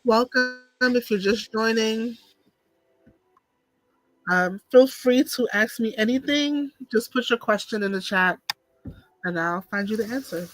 Welcome. If you're just joining, feel free to ask me anything. Just put your question in the chat and I'll find you the answer.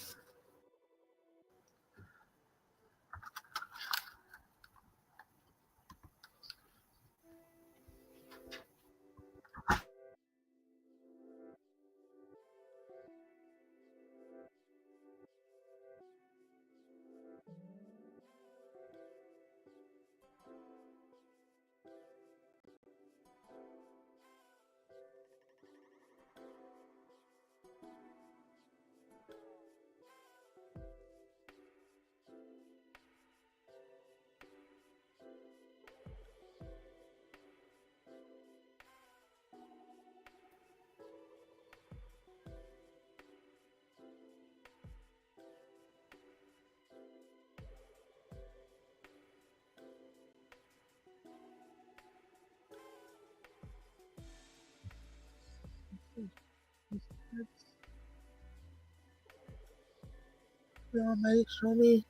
Y'all might show me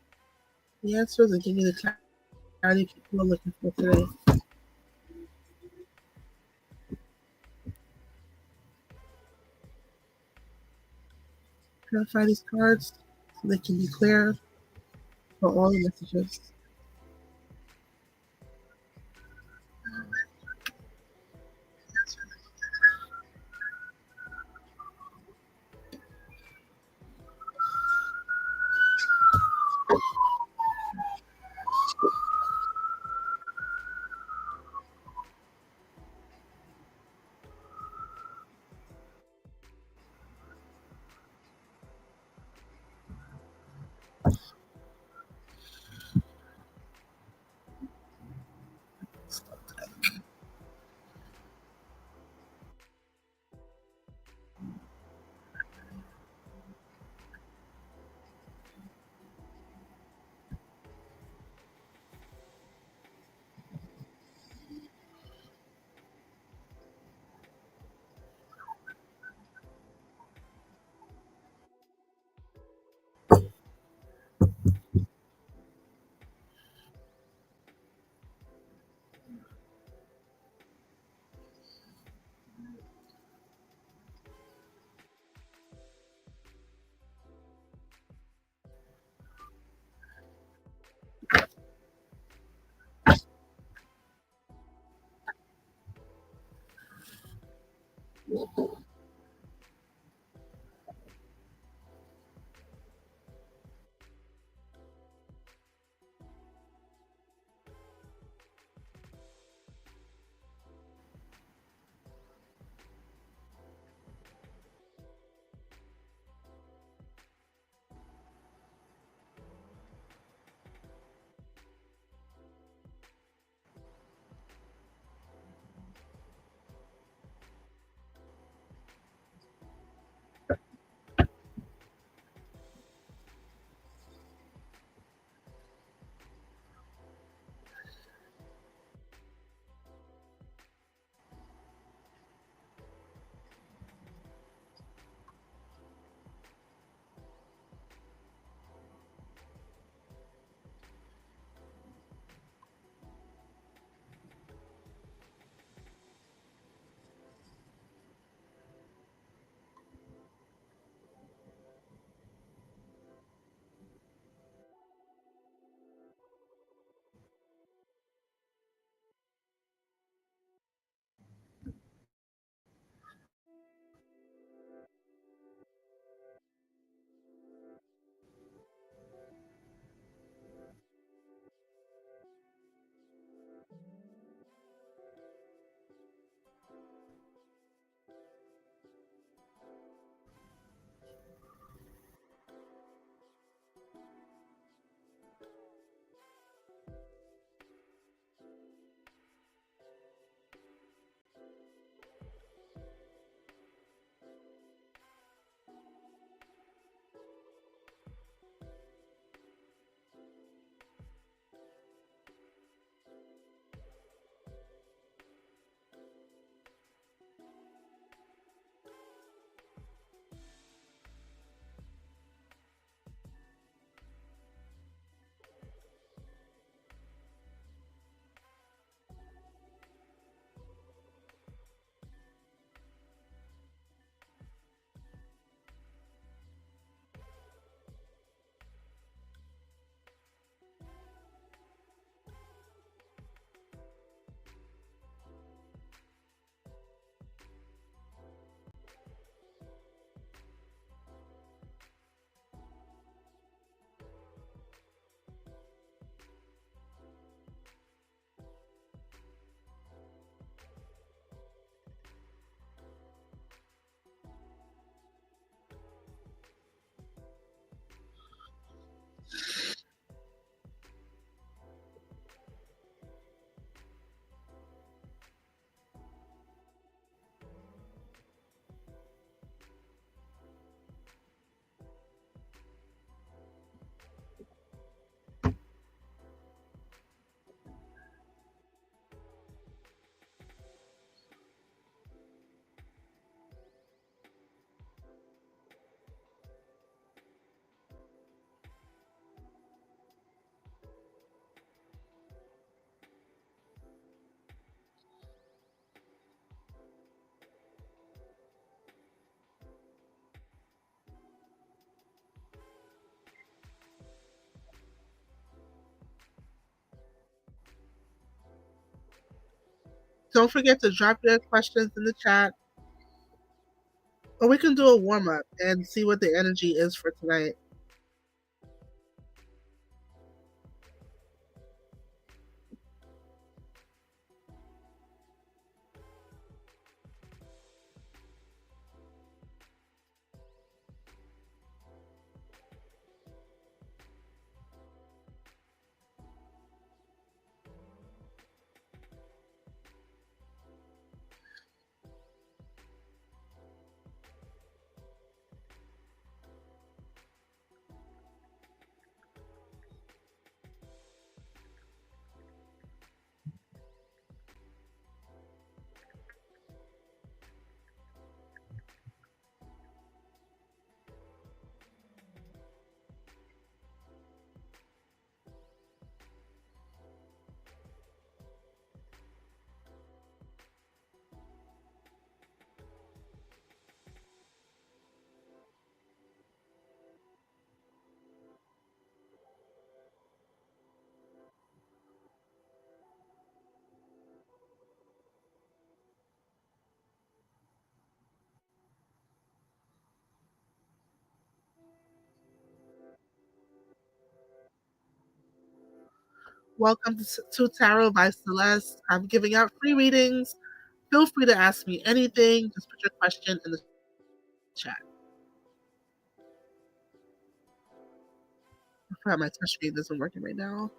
the answers and give me the clarity people are looking for today. Purify these cards so they can be clear for all the messages. Don't forget to drop your questions in the chat, or we can do a warm up and see what the energy is for tonight. Welcome to Tarot by Celeste. I'm giving out free readings. Feel free to ask me anything. Just put your question in the chat. I forgot my touch screen isn't working right now.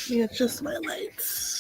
Yeah, just my lights.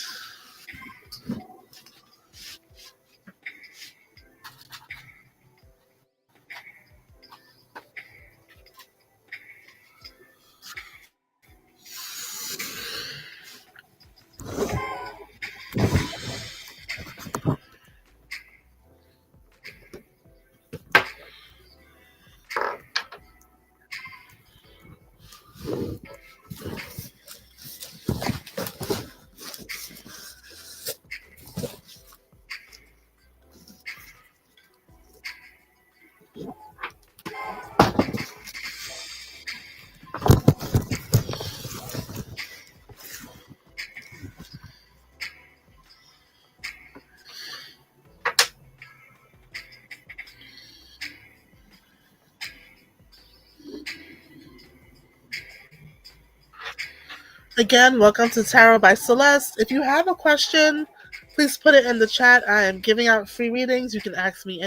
Again, welcome to Tarot by Celeste. If you have a question, please put it in the chat. I am giving out free readings. You can ask me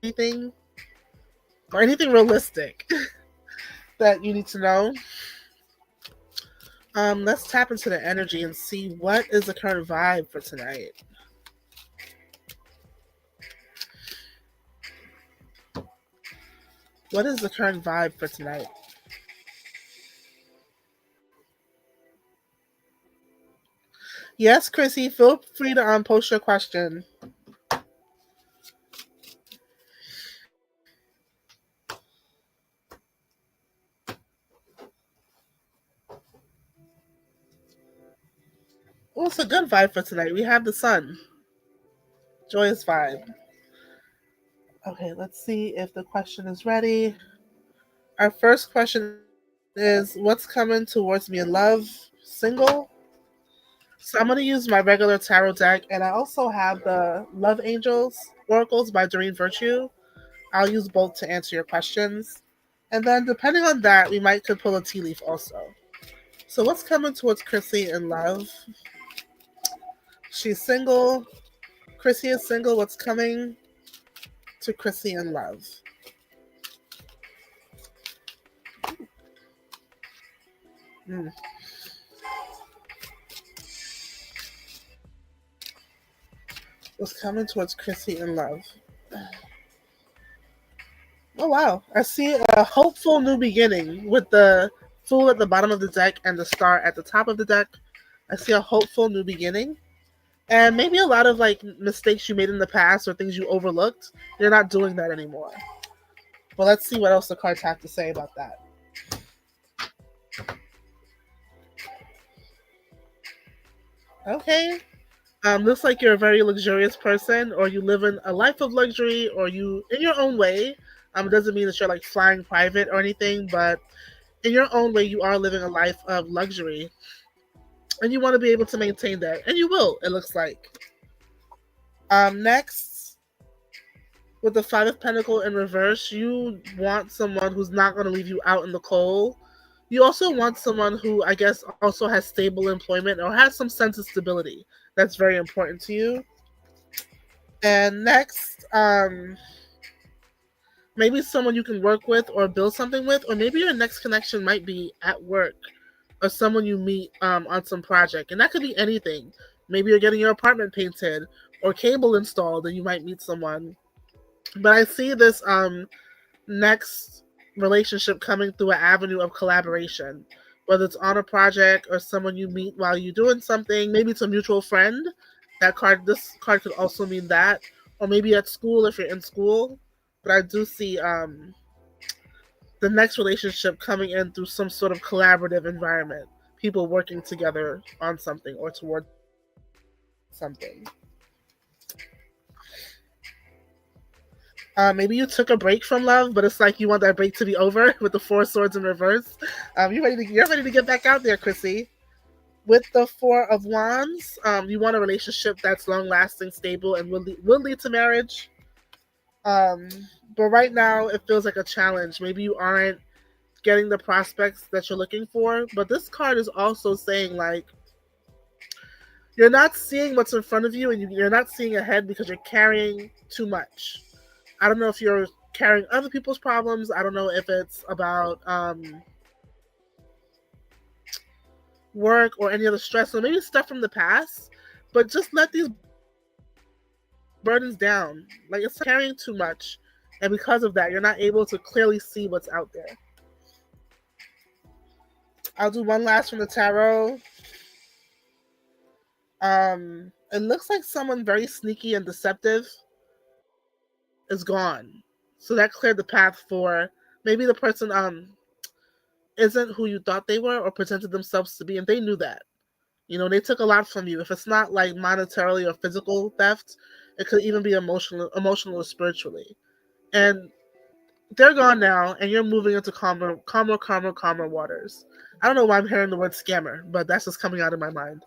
anything or anything realistic that you need to know. Let's tap into the energy and see what is the current vibe for tonight. What is the current vibe for tonight? Yes, Chrissy, feel free to post your question. Oh, it's a good vibe for tonight. We have the sun. Joyous vibe. Okay, let's see if the question is ready. Our first question is, what's coming towards me in love? Single? So I'm going to use my regular tarot deck, and I also have the Love Angels Oracles by Doreen Virtue. I'll use both to answer your questions. And then depending on that, we might could pull a tea leaf also. So what's coming towards Chrissy in love? She's single. Chrissy is single. What's coming to Chrissy in love? Mm. What's coming towards Chrissy in love? Oh wow. I see a hopeful new beginning with the Fool at the bottom of the deck and the Star at the top of the deck. I see a hopeful new beginning. And maybe a lot of like mistakes you made in the past or things you overlooked, you're not doing that anymore. Well, let's see what else the cards have to say about that. Okay. Looks like you're a very luxurious person, or you live in a life of luxury, or you, in your own way. It doesn't mean that you're like flying private or anything, but in your own way, you are living a life of luxury, and you want to be able to maintain that, and you will. It looks like. Next, with the Five of Pentacles in reverse, you want someone who's not going to leave you out in the cold. You also want someone who, I guess, also has stable employment or has some sense of stability. That's very important to you. And next, maybe someone you can work with or build something with, or maybe your next connection might be at work or someone you meet on some project. And that could be anything. Maybe you're getting your apartment painted or cable installed and you might meet someone. But I see this next relationship coming through an avenue of collaboration, whether it's on a project or someone you meet while you're doing something. Maybe it's a mutual friend. This card could also mean that, or maybe at school if you're in school. But I do see the next relationship coming in through some sort of collaborative environment, people working together on something or towards something. Maybe you took a break from love, but it's like you want that break to be over with the Four Swords in reverse. You're ready to get back out there, Chrissy. With the Four of Wands, you want a relationship that's long-lasting, stable, and will lead to marriage. But right now, it feels like a challenge. Maybe you aren't getting the prospects that you're looking for. But this card is also saying, like, you're not seeing what's in front of you, and you're not seeing ahead because you're carrying too much. I don't know if you're carrying other people's problems. I don't know if it's about work or any other stress, or maybe stuff from the past. But just let these burdens down. Like, it's carrying too much. And because of that, you're not able to clearly see what's out there. I'll do one last from the tarot. It looks like someone very sneaky and deceptive is gone. So that cleared the path for maybe the person isn't who you thought they were or presented themselves to be, and they knew that. You know, they took a lot from you. If it's not like monetarily or physical theft, it could even be emotional or spiritually. And they're gone now, and you're moving into calmer waters. I don't know why I'm hearing the word scammer, but that's just coming out of my mind.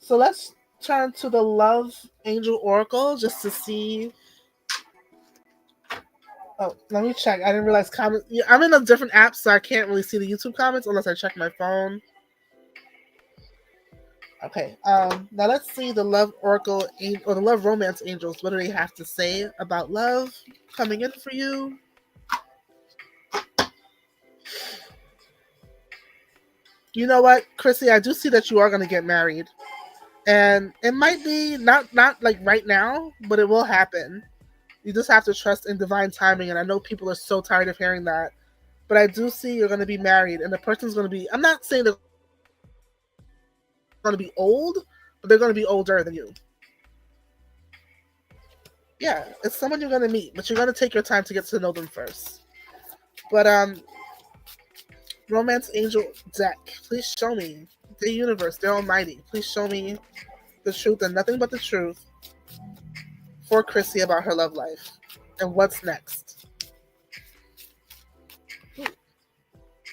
So let's turn to the Love Angel Oracle just to see. Oh, let me check. I didn't realize comments. I'm in a different app, so I can't really see the YouTube comments unless I check my phone. Okay. Now let's see the Love Oracle or the Love Romance Angels. What do they have to say about love coming in for you? You know what, Chrissy? I do see that you are going to get married, and it might be not like right now, but it will happen. You just have to trust in divine timing, and I know people are so tired of hearing that, but I do see you're going to be married, and the person's going to be. I'm not saying they're to be old, but they're going to be older than you. Yeah, it's someone you're going to meet, but you're going to take your time to get to know them first. But Romance Angel deck, please show me the universe, the Almighty. Please show me the truth and nothing but the truth for Chrissy about her love life and what's next.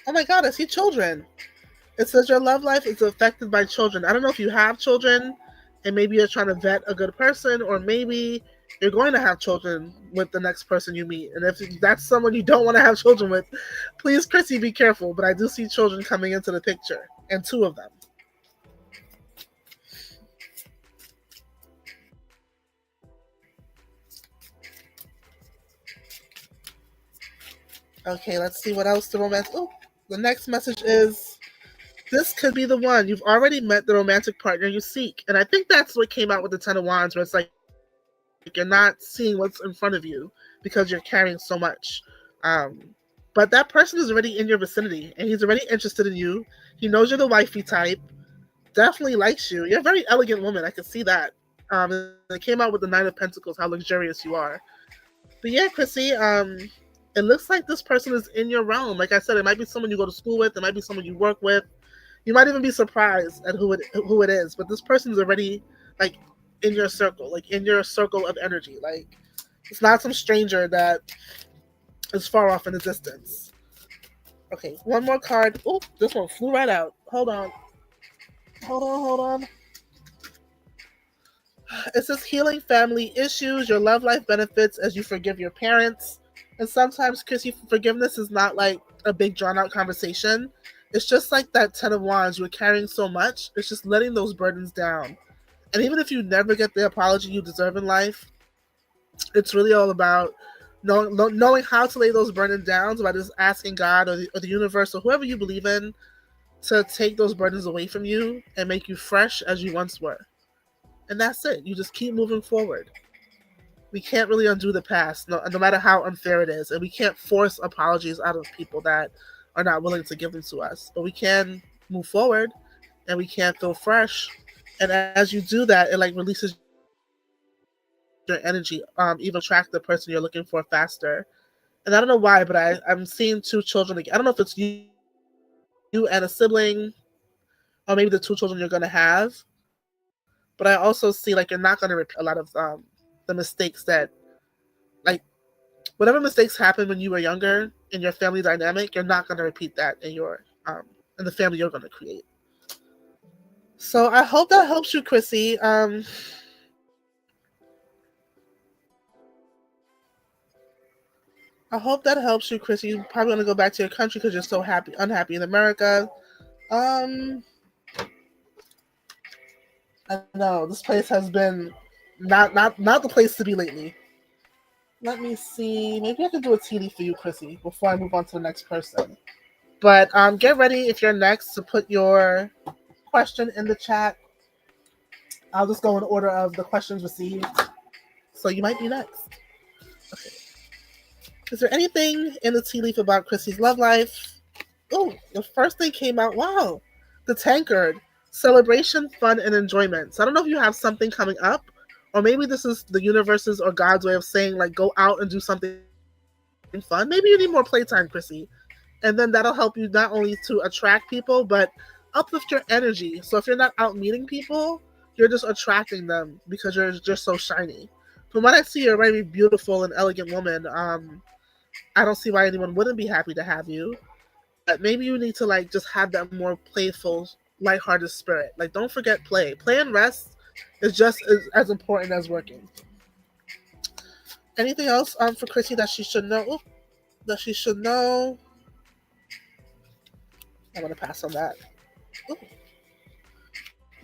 Oh my God, I see children. It says your love life is affected by children. I don't know if you have children and maybe you're trying to vet a good person, or maybe you're going to have children with the next person you meet. And if that's someone you don't want to have children with, please, Chrissy, be careful. But I do see children coming into the picture, and 2 of them. Okay, let's see what else the romance. Oh, the next message is, this could be the one. You've already met the romantic partner you seek. And I think that's what came out with the 10 of Wands, where it's like you're not seeing what's in front of you because you're carrying so much. But that person is already in your vicinity, and he's already interested in you. He knows you're the wifey type. Definitely likes you. You're a very elegant woman. I can see that. It came out with the 9 of Pentacles, how luxurious you are. But yeah, Chrissy, it looks like this person is in your realm. Like I said, it might be someone you go to school with. It might be someone you work with. You might even be surprised at who it is. But this person is already like in your circle, like in your circle of energy. Like it's not some stranger that is far off in the distance. Okay, one more card. Oh, this one flew right out. Hold on. It says healing family issues, your love life benefits as you forgive your parents. And sometimes, Chrissy, forgiveness is not like a big drawn out conversation. It's just like that 10 of Wands. You're carrying so much. It's just letting those burdens down. And even if you never get the apology you deserve in life, it's really all about knowing how to lay those burdens down by just asking God or the universe or whoever you believe in to take those burdens away from you and make you fresh as you once were. And that's it. You just keep moving forward. We can't really undo the past, no matter how unfair it is. And we can't force apologies out of people that are not willing to give them to us. But we can move forward and we can feel fresh. And as you do that, it like releases your energy, even attract the person you're looking for faster. And I don't know why, but I'm seeing 2 children. I don't know if it's you and a sibling, or maybe the 2 children you're going to have. But I also see like you're not going to repeat a lot of the mistakes that, like, whatever mistakes happened when you were younger in your family dynamic, you're not going to repeat that in your in the family you're going to create. So I hope that helps you, Chrissy. I hope that helps you, Chrissy. You're probably going to go back to your country because you're so unhappy in America. I know this place has been not the place to be lately. Let me see. Maybe I can do a tea leaf for you, Chrissy, before I move on to the next person. But get ready if you're next to put your question in the chat. I'll just go in order of the questions received. So you might be next. Okay. Is there anything in the tea leaf about Chrissy's love life? Oh, the first thing came out. Wow. The Tankard. Celebration, fun, and enjoyment. So I don't know if you have something coming up, or maybe this is the universe's or God's way of saying, like, go out and do something fun. Maybe you need more playtime, Chrissy. And then that'll help you not only to attract people, but uplift your energy. So if you're not out meeting people, you're just attracting them because you're just so shiny. From what I see, you're a very beautiful and elegant woman. I don't see why anyone wouldn't be happy to have you. But maybe you need to like just have that more playful, lighthearted spirit. Like, don't forget play. Play and rest is just as important as working. Anything else for Chrissy that she should know? I'm going to pass on that. Ooh.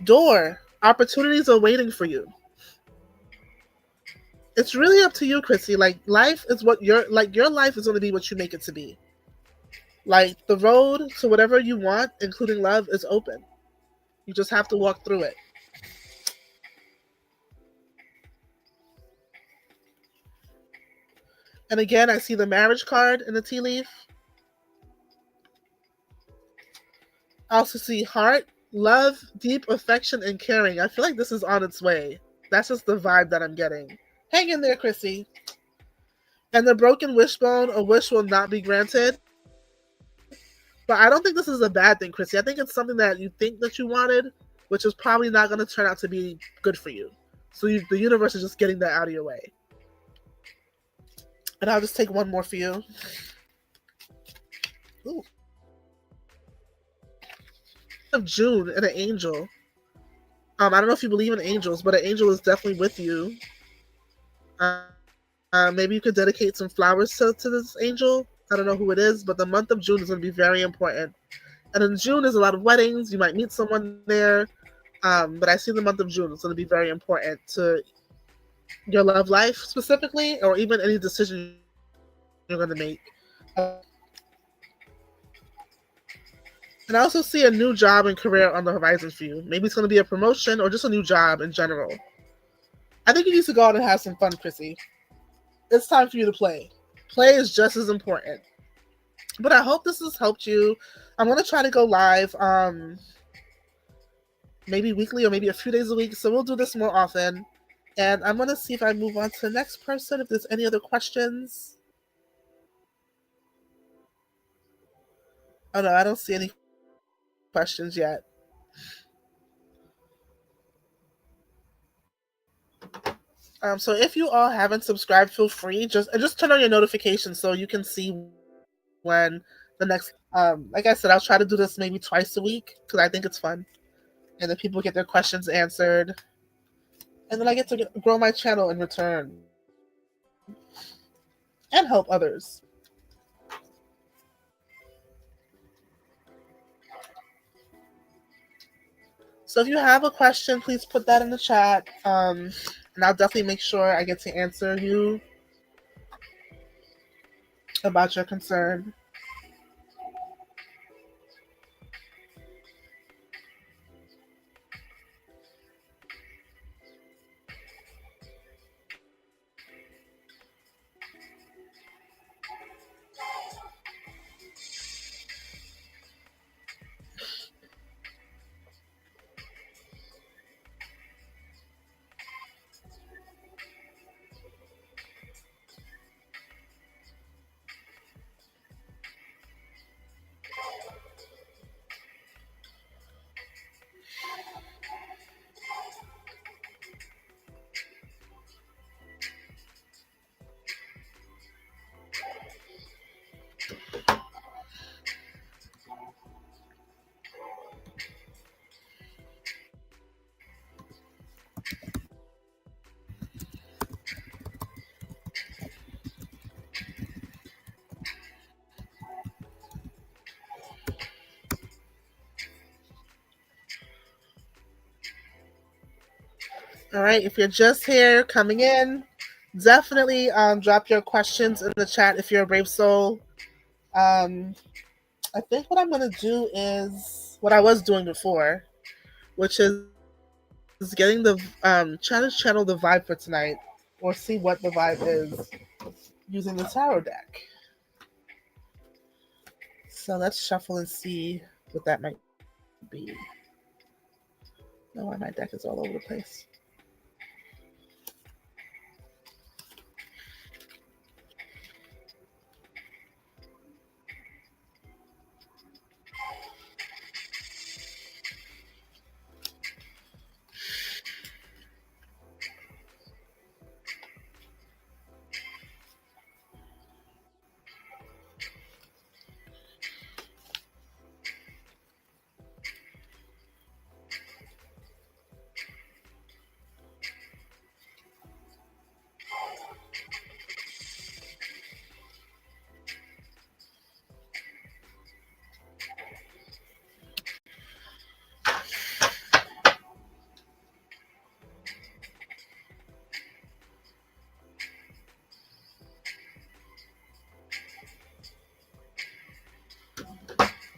Door. Opportunities are waiting for you. It's really up to you, Chrissy. Like, life is what your life is going to be what you make it to be. Like, the road to whatever you want, including love, is open. You just have to walk through it. And again, I see the marriage card in the tea leaf. I also see heart, Love, deep affection, and caring. I feel like this is on its way. That's just the vibe that I'm getting. Hang in there, Chrissy. And the broken wishbone, a wish will not be granted. But I don't think this is a bad thing, Chrissy. I think it's something that you think that you wanted, which is probably not going to turn out to be good for you. So the universe is just getting that out of your way. And I'll just take one more for you. Ooh. Of June and an angel. I don't know if you believe in angels, but an angel is definitely with you. Maybe you could dedicate some flowers to this angel. I don't know who it is, but the month of June is going to be very important. And in June, there's a lot of weddings. You might meet someone there. But I see the month of June is going to be very important to your love life specifically, or even any decision you're going to make. And I also see a new job and career on the horizon for you. Maybe it's going to be a promotion or just a new job in general. I think you need to go out and have some fun, Chrissy. It's time for you to play. Play is just as important. But I hope this has helped you. I'm going to try to go live maybe weekly or maybe a few days a week. So we'll do this more often. And I'm going to see if I move on to the next person, if there's any other questions. Oh, no, I don't see any questions yet. So if you all haven't subscribed, feel free. Just turn on your notifications so you can see when the next, like I said, I'll try to do this maybe twice a week because I think it's fun. And then people get their questions answered. And then I get to grow my channel in return. And help others. So if you have a question, please put that in the chat. And I'll definitely make sure I get to answer you about your concern. All right, if you're just here coming in, definitely drop your questions in the chat if you're a brave soul. I think what I'm going to do is what I was doing before, which is getting the channel the vibe for tonight, or see what the vibe is using the tarot deck. So let's shuffle and see what that might be. No, why my deck is all over the place.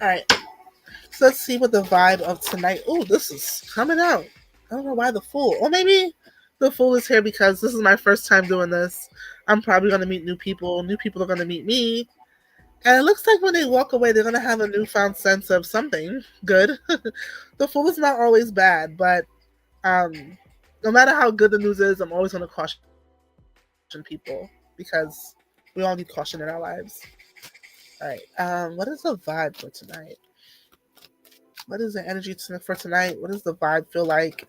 All right, so let's see what the vibe of tonight. Oh, this is coming out. I don't know why the Fool. Or maybe the Fool is here because this is my first time doing this. I'm probably going to meet new people. New people are going to meet me. And it looks like when they walk away, they're going to have a newfound sense of something good. The Fool is not always bad, but no matter how good the news is, I'm always going to caution people because we all need caution in our lives. All right. What is the vibe for tonight? What is the energy for tonight? What does the vibe feel like?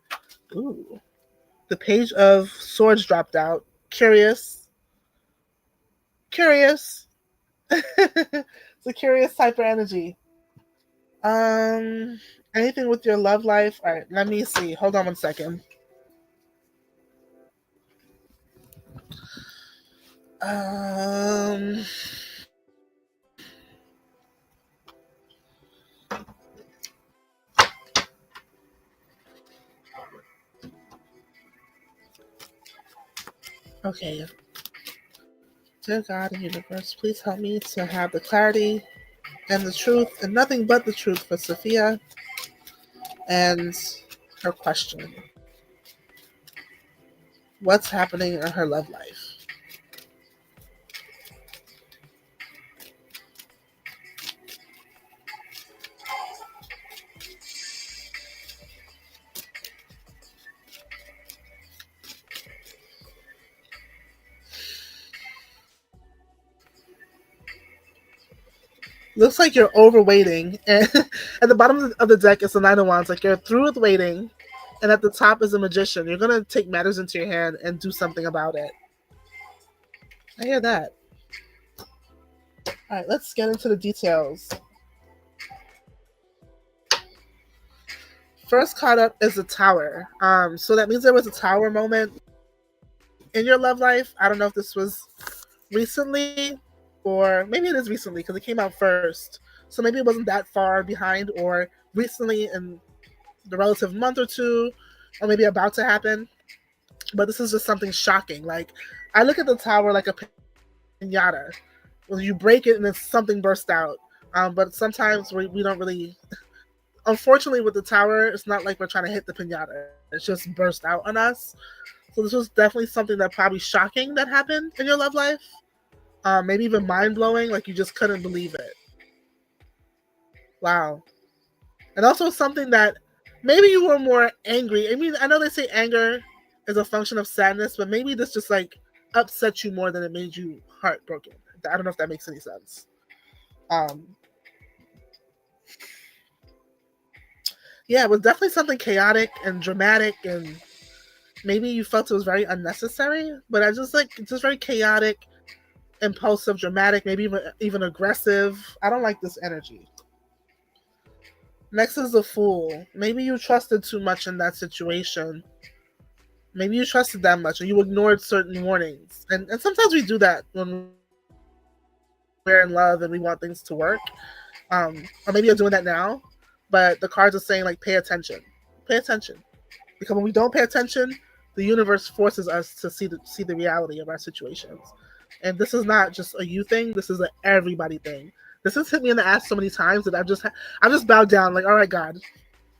Ooh. The Page of Swords dropped out. Curious. Curious. It's a curious type of energy. Anything with your love life? All right, let me see. Hold on one second. Um, okay. Dear God and universe, please help me to have the clarity and the truth and nothing but the truth for Sophia and her question. What's happening in her love life? Looks like you're overweighting, and at the bottom of the deck is the Nine of Wands. Like you're through with waiting, and at the top is a Magician. You're gonna take matters into your hand and do something about it. I hear that. All right, let's get into the details. First caught up is the Tower. So that means there was a Tower moment in your love life. I don't know if this was recently, or maybe it is recently because it came out first. So maybe it wasn't that far behind, or recently in the relative month or two, or maybe about to happen. But this is just something shocking. Like I look at the Tower like a pinata. When you break it and then something bursts out. But sometimes we don't really. Unfortunately, with the Tower, it's not like we're trying to hit the pinata. It's just burst out on us. So this was definitely something that probably shocking that happened in your love life. Maybe even mind blowing, like you just couldn't believe it. Wow. And also something that maybe you were more angry. I mean, I know they say anger is a function of sadness, but maybe this just like upset you more than it made you heartbroken. I don't know if that makes any sense. Yeah, it was definitely something chaotic and dramatic, and maybe you felt it was very unnecessary. But I just like it's just very chaotic, impulsive, dramatic, maybe even aggressive. I don't like this energy. Next is the Fool. Maybe you trusted too much in that situation. Maybe you trusted that much, or you ignored certain warnings. And sometimes we do that when we're in love and we want things to work. Or maybe you're doing that now, but the cards are saying like pay attention. Pay attention. Because when we don't pay attention, the universe forces us to see the reality of our situations. And this is not just a you thing, this is an everybody thing. This has hit me in the ass so many times that I've just bowed down like, all right, God,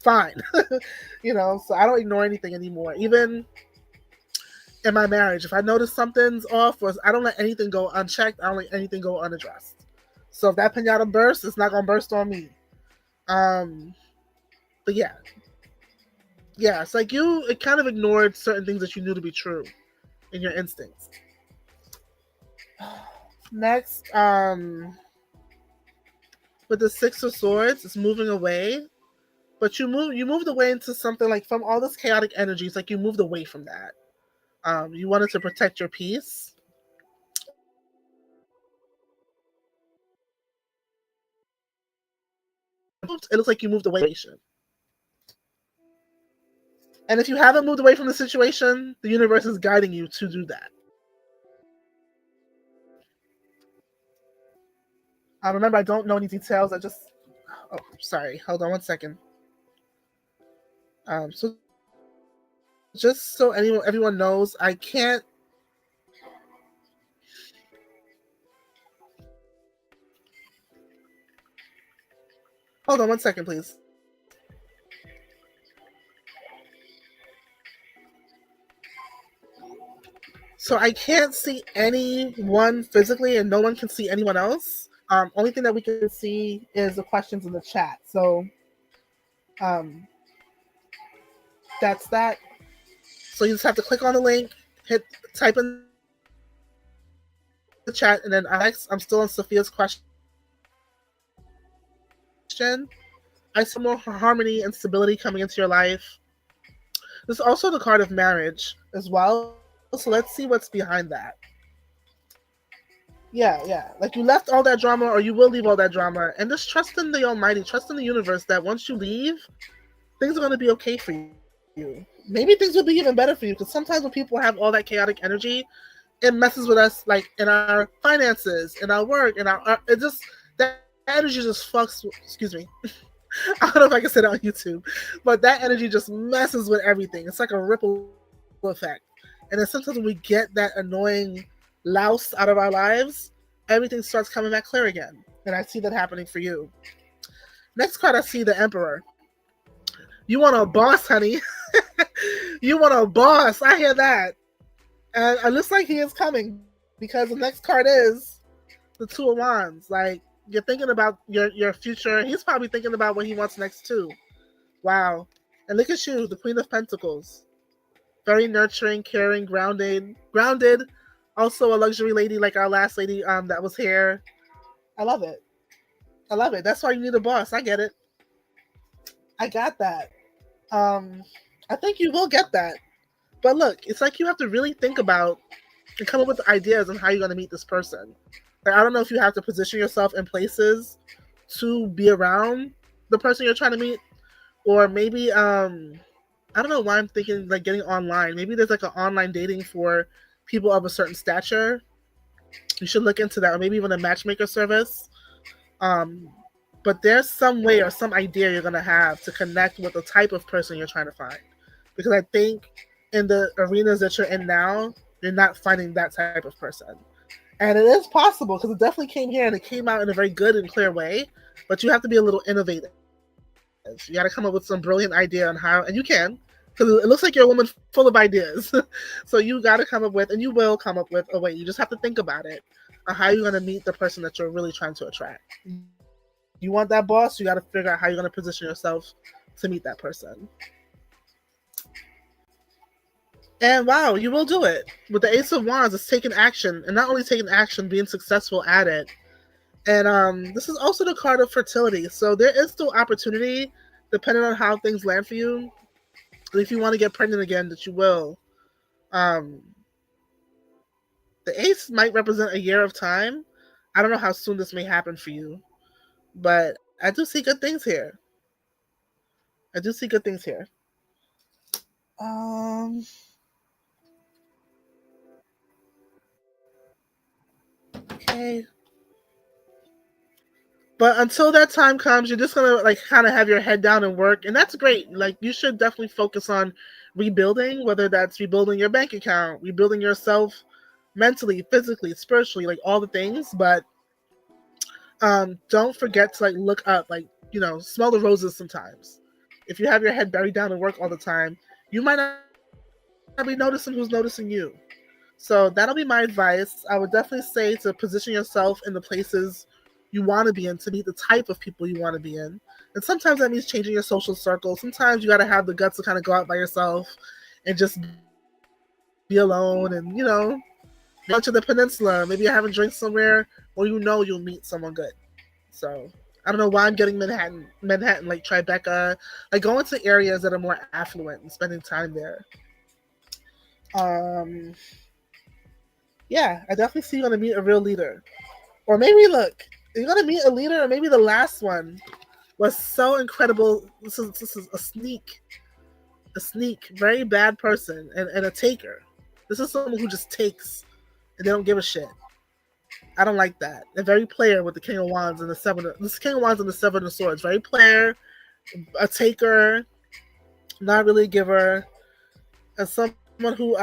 fine. So I don't ignore anything anymore. Even in my marriage, if I notice something's off, or I don't let anything go unchecked, I don't let anything go unaddressed. So if that pinata bursts, it's not gonna burst on me. But yeah, it's like it kind of ignored certain things that you knew to be true in your instincts. Next, with the Six of Swords, it's moving away, but you moved away into something like from all this chaotic energy. It's like you moved away from that. You wanted to protect your peace. It looks like you moved away. And if you haven't moved away from the situation, the universe is guiding you to do that. Remember, I don't know any details. Oh, sorry. Hold on one second. So just so everyone knows, I can't. Hold on one second, please. So I can't see anyone physically, and no one can see anyone else. Only thing that we can see is the questions in the chat. So um, that's that. So you just have to click on the link, type in the chat, and then Alex, I'm still on Sophia's question. I see more harmony and stability coming into your life. There's also the card of marriage as well. So let's see what's behind that. Yeah. Like you left all that drama, or you will leave all that drama, and just trust in the Almighty, trust in the universe that once you leave, things are going to be okay for you. Maybe things will be even better for you, because sometimes when people have all that chaotic energy, it messes with us, like in our finances, in our work, in our it just, that energy just fucks. Excuse me. I don't know if I can say that on YouTube, but that energy just messes with everything. It's like a ripple effect. And then sometimes when we get that annoying louse out of our lives, everything starts coming back clear again. And I see that happening for you. Next card, I see the Emperor. You want a boss, honey. You want a boss. I hear that. And it looks like he is coming, because the next card is the Two of Wands. Like, you're thinking about your future. He's probably thinking about what he wants next too. Wow. And look at you, the Queen of Pentacles. Very nurturing, caring, grounded. Also a luxury lady, like our last lady that was here. I love it. That's why you need a boss. I get it. I got that. I think you will get that. But look, it's like you have to really think about and come up with ideas on how you're going to meet this person. Like, I don't know if you have to position yourself in places to be around the person you're trying to meet, or maybe I don't know why I'm thinking like getting online. Maybe there's like an online dating for people of a certain stature. You should look into that, or maybe even a matchmaker service. But there's some way or some idea you're gonna have to connect with the type of person you're trying to find, because I think in the arenas that you're in now, you're not finding that type of person. And it is possible, because it definitely came here and it came out in a very good and clear way, but you have to be a little innovative. You got to come up with some brilliant idea on how, and you can, because it looks like you're a woman full of ideas. So you got to come up with, and you will come up with a way. You just have to think about it, on how you're going to meet the person that you're really trying to attract. You want that boss, you got to figure out how you're going to position yourself to meet that person. And wow, you will do it. With the Ace of Wands, it's taking action, and not only taking action, being successful at it. And this is also the card of fertility. So there is still opportunity, depending on how things land for you. And if you want to get pregnant again, that you will. The Ace might represent a year of time. I don't know how soon this may happen for you, but I do see good things here. Okay. But until that time comes, you're just gonna like kind of have your head down and work, and that's great. Like, you should definitely focus on rebuilding, whether that's rebuilding your bank account, rebuilding yourself mentally, physically, spiritually, like all the things. But don't forget to like look up, like, smell the roses sometimes. If you have your head buried down and work all the time, you might not be noticing who's noticing you. So that'll be my advice. I would definitely say to position yourself in the places you want to be in, to meet the type of people you want to be in. And sometimes that means changing your social circle. Sometimes you got to have the guts to kind of go out by yourself and just be alone, and, go to the peninsula. Maybe you're having drinks somewhere where you'll meet someone good. So I don't know why I'm getting Manhattan, like Tribeca, like going to areas that are more affluent and spending time there. Yeah, I definitely see you gonna meet a real leader. Or maybe look, you're gonna meet a leader, or maybe the last one was so incredible. This is a sneak, very bad person, and a taker. This is someone who just takes and they don't give a shit. I don't like that. They're very player with the King of Wands and the Seven of Swords. Very player, a taker, not really a giver, and someone who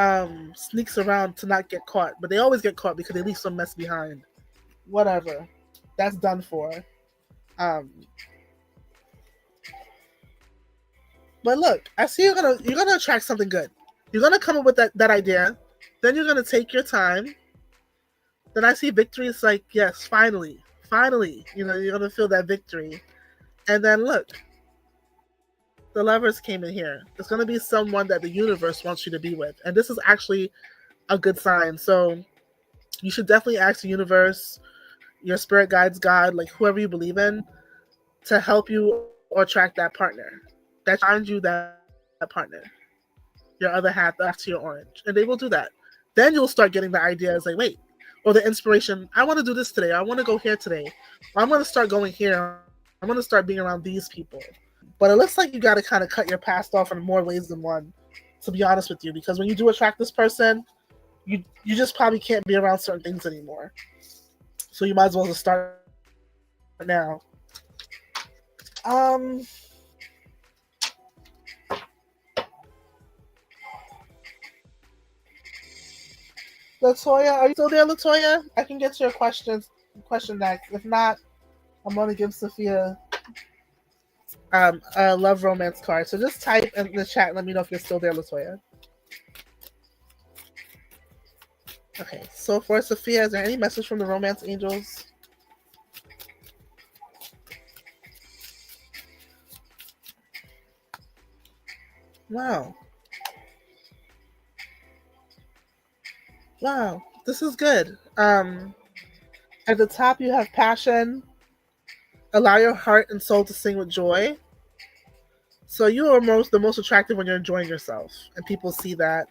sneaks around to not get caught. But they always get caught because they leave some mess behind. Whatever. That's done for. But look, I see you're gonna attract something good. You're gonna come up with that idea. Then you're gonna take your time. Then I see victory. It's like, yes, finally finally, you're going to feel that victory. And then look, the Lovers came in here. It's going to be someone that the universe wants you to be with. And this is actually a good sign. So you should definitely ask the universe, your spirit guides, God, like whoever you believe in, to help you or attract that partner. That finds you that partner. Your other half to your orange. And they will do that. Then you'll start getting the ideas like, wait, or the inspiration, I want to do this today. I want to go here today. Or I'm going to start going here. I'm going to start being around these people. But it looks like you got to kind of cut your past off in more ways than one, to be honest with you. Because when you do attract this person, you just probably can't be around certain things anymore. So you might as well just start now. Latoya, are you still there, Latoya? I can get to your question next. If not, I'm going to give Sophia a love romance card. So just type in the chat and let me know if you're still there, Latoya. Okay, so for Sophia, is there any message from the romance angels? Wow. Wow, this is good. At the top, you have passion. Allow your heart and soul to sing with joy. So you are the most attractive when you're enjoying yourself, and people see that.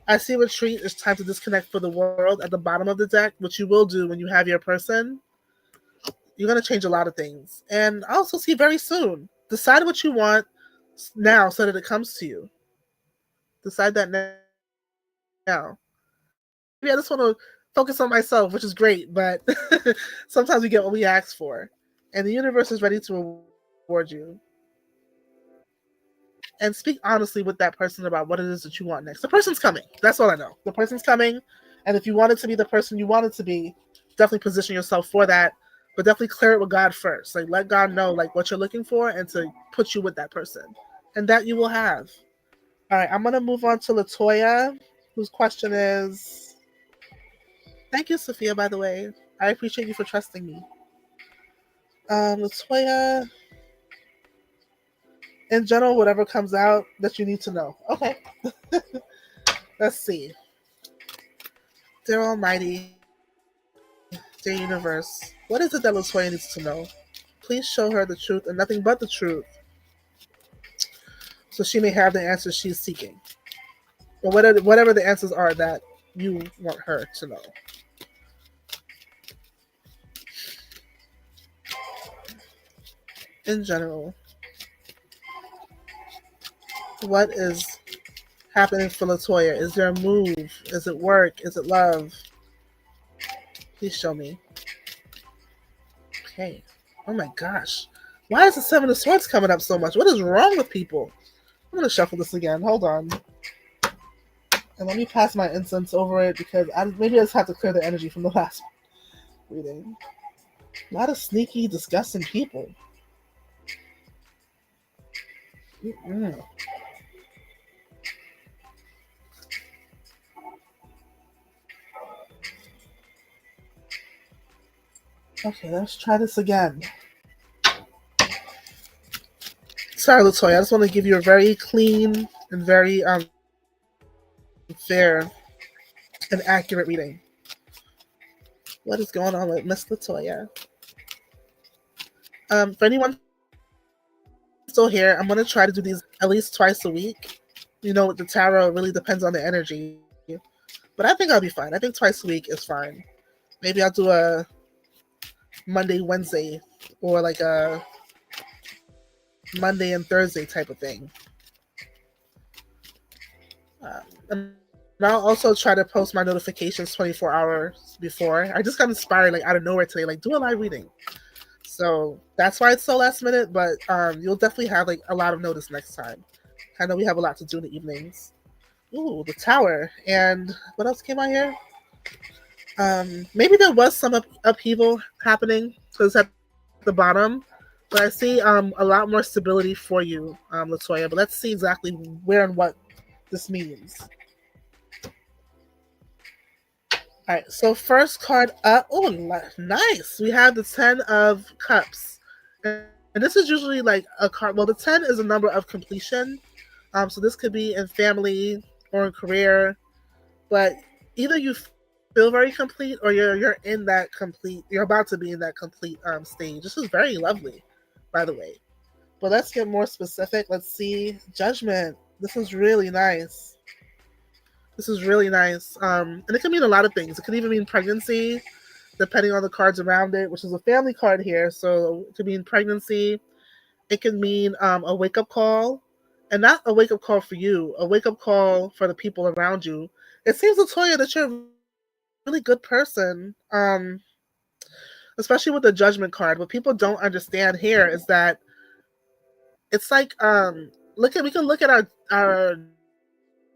I see retreat. It's time to disconnect for the world at the bottom of the deck, which you will do when you have your person. You're going to change a lot of things. And I also see very soon. Decide what you want now so that it comes to you. Decide that now. Maybe I just want to focus on myself, which is great, but sometimes we get what we ask for. And the universe is ready to reward you. And speak honestly with that person about what it is that you want next. The person's coming. That's all I know. The person's coming. And if you want it to be the person you want it to be, definitely position yourself for that. But definitely clear it with God first. Like, let God know like what you're looking for and to put you with that person. And that you will have. All right, I'm going to move on to Latoya, whose question is... Thank you, Sophia, by the way. I appreciate you for trusting me. Latoya... In general, whatever comes out that you need to know. Okay. Let's see. Dear Almighty, dear Universe, what is it that Latoya needs to know? Please show her the truth and nothing but the truth, so she may have the answers she's seeking. Or whatever the answers are that you want her to know. In general, what is happening for Latoya? Is there a move? Is it work? Is it love? Please show me. Okay. Oh my gosh. Why is the Seven of Swords coming up so much? What is wrong with people? I'm going to shuffle this again. Hold on. And let me pass my incense over it because maybe I just have to clear the energy from the last reading. A lot of sneaky, disgusting people. Mm-mm. Okay, let's try this again. Sorry, Latoya. I just want to give you a very clean and very fair and accurate reading. What is going on with Miss Latoya? For anyone still here, I'm going to try to do these at least twice a week. You know, with the tarot, it really depends on the energy. But I think I'll be fine. I think twice a week is fine. Maybe I'll do a Monday, Wednesday, or like a Monday and Thursday type of thing. And I'll also try to post my notifications 24 hours before. I just got inspired like out of nowhere today, like do a live reading. So that's why it's so last minute, but you'll definitely have like a lot of notice next time. I know we have a lot to do in the evenings. Ooh, the Tower. And what else came out here? Maybe there was some upheaval happening because at the bottom, but I see a lot more stability for you, Latoya. But let's see exactly where and what this means. All right, so first card up. Oh, nice. We have the 10 of Cups. And this is usually like a card. Well, the 10 is a number of completion. So this could be in family or in career. But either you feel very complete or you're in that complete, you're about to be in that complete stage. This is very lovely, by the way. But let's get more specific. Let's see. Judgment. This is really nice. This is really nice. And it can mean a lot of things. It could even mean pregnancy, depending on the cards around it, which is a family card here. So it could mean pregnancy. It can mean a wake up call, and not a wake up call for you, a wake up call for the people around you. It seems, Latoya, that you're a really good person, especially with the judgment card. What people don't understand here is that it's like we can look at our